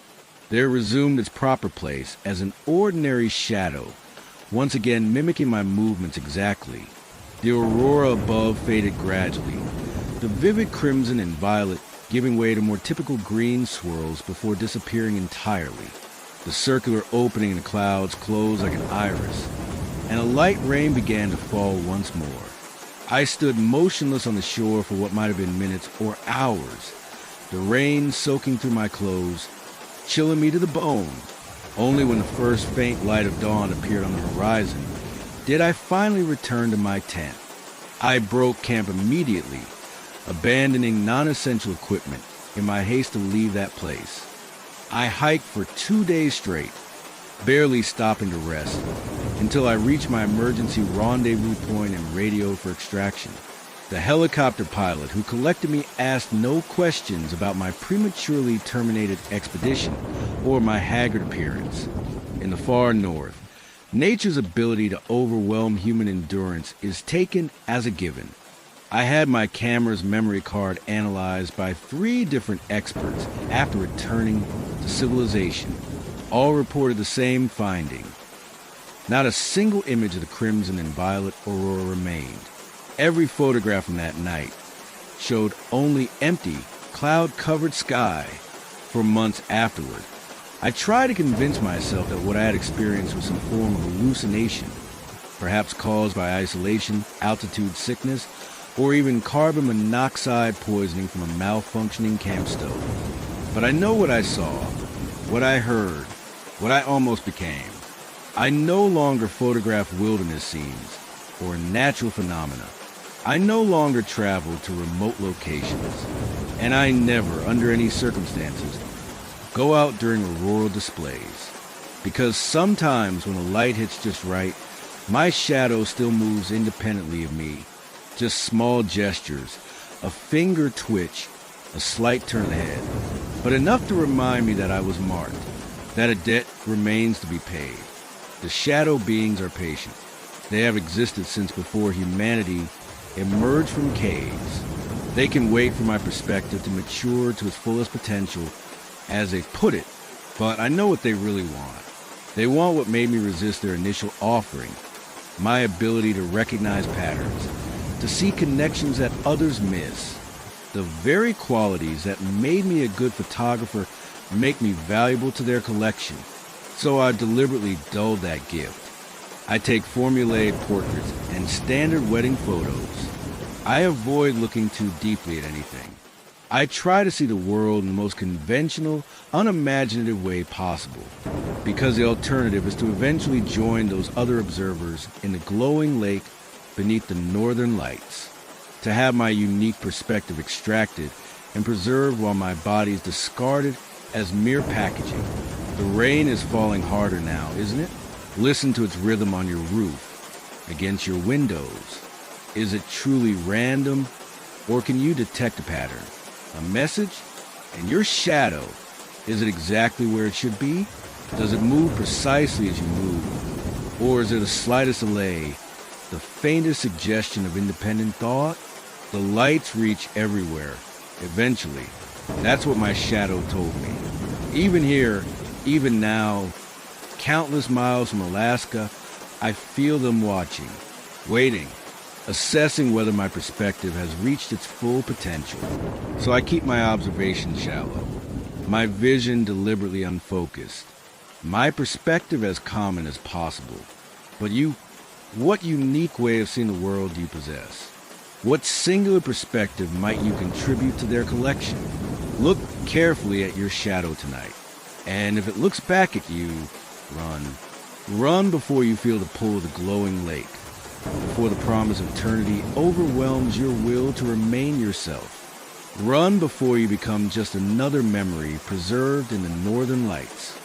There it resumed its proper place as an ordinary shadow, once again mimicking my movements exactly. The aurora above faded gradually, the vivid crimson and violet giving way to more typical green swirls before disappearing entirely. The circular opening in the clouds closed like an iris, and a light rain began to fall once more. I stood motionless on the shore for what might have been minutes or hours, the rain soaking through my clothes, chilling me to the bone. Only when the first faint light of dawn appeared on the horizon did I finally return to my tent. I broke camp immediately, abandoning non-essential equipment in my haste to leave that place. I hiked for 2 days straight, barely stopping to rest, until I reached my emergency rendezvous point and radioed for extraction. The helicopter pilot who collected me asked no questions about my prematurely terminated expedition or my haggard appearance. In the far north, nature's ability to overwhelm human endurance is taken as a given. I had my camera's memory card analyzed by 3 different experts after returning to civilization. All reported the same finding. Not a single image of the crimson and violet aurora remained. Every photograph from that night showed only empty, cloud-covered sky for months afterward. I tried to convince myself that what I had experienced was some form of hallucination, perhaps caused by isolation, altitude sickness, or even carbon monoxide poisoning from a malfunctioning camp stove. But I know what I saw, what I heard, what I almost became. I no longer photograph wilderness scenes or natural phenomena. I no longer travel to remote locations, and I never, under any circumstances, go out during auroral displays, because sometimes when the light hits just right, my shadow still moves independently of me. Just small gestures, a finger twitch, a slight turn of the head, but enough to remind me that I was marked, that a debt remains to be paid. The shadow beings are patient. They have existed since before humanity emerged from caves. They can wait for my perspective to mature to its fullest potential, as they put it, but I know what they really want. They want what made me resist their initial offering, my ability to recognize patterns, to see connections that others miss. The very qualities that made me a good photographer make me valuable to their collection, so I deliberately dulled that gift. I take formulaic portraits and standard wedding photos. I avoid looking too deeply at anything. I try to see the world in the most conventional, unimaginative way possible, because the alternative is to eventually join those other observers in the glowing lake beneath the northern lights, to have my unique perspective extracted and preserved while my body is discarded as mere packaging. The rain is falling harder now, isn't it? Listen to its rhythm on your roof, against your windows. Is it truly random, or can you detect a pattern, a message? And your shadow, is it exactly where it should be? Does it move precisely as you move? Or is it the slightest delay, the faintest suggestion of independent thought? The lights reach everywhere, eventually. That's what my shadow told me. Even here, even now, countless miles from Alaska, I feel them watching, waiting, assessing whether my perspective has reached its full potential. So I keep my observation shallow, my vision deliberately unfocused, my perspective as common as possible. But you What unique way of seeing the world do you possess? What singular perspective might you contribute to their collection? Look carefully at your shadow tonight, and if it looks back at you, run. Run before you feel the pull of the glowing lake, before the promise of eternity overwhelms your will to remain yourself. Run before you become just another memory preserved in the northern lights.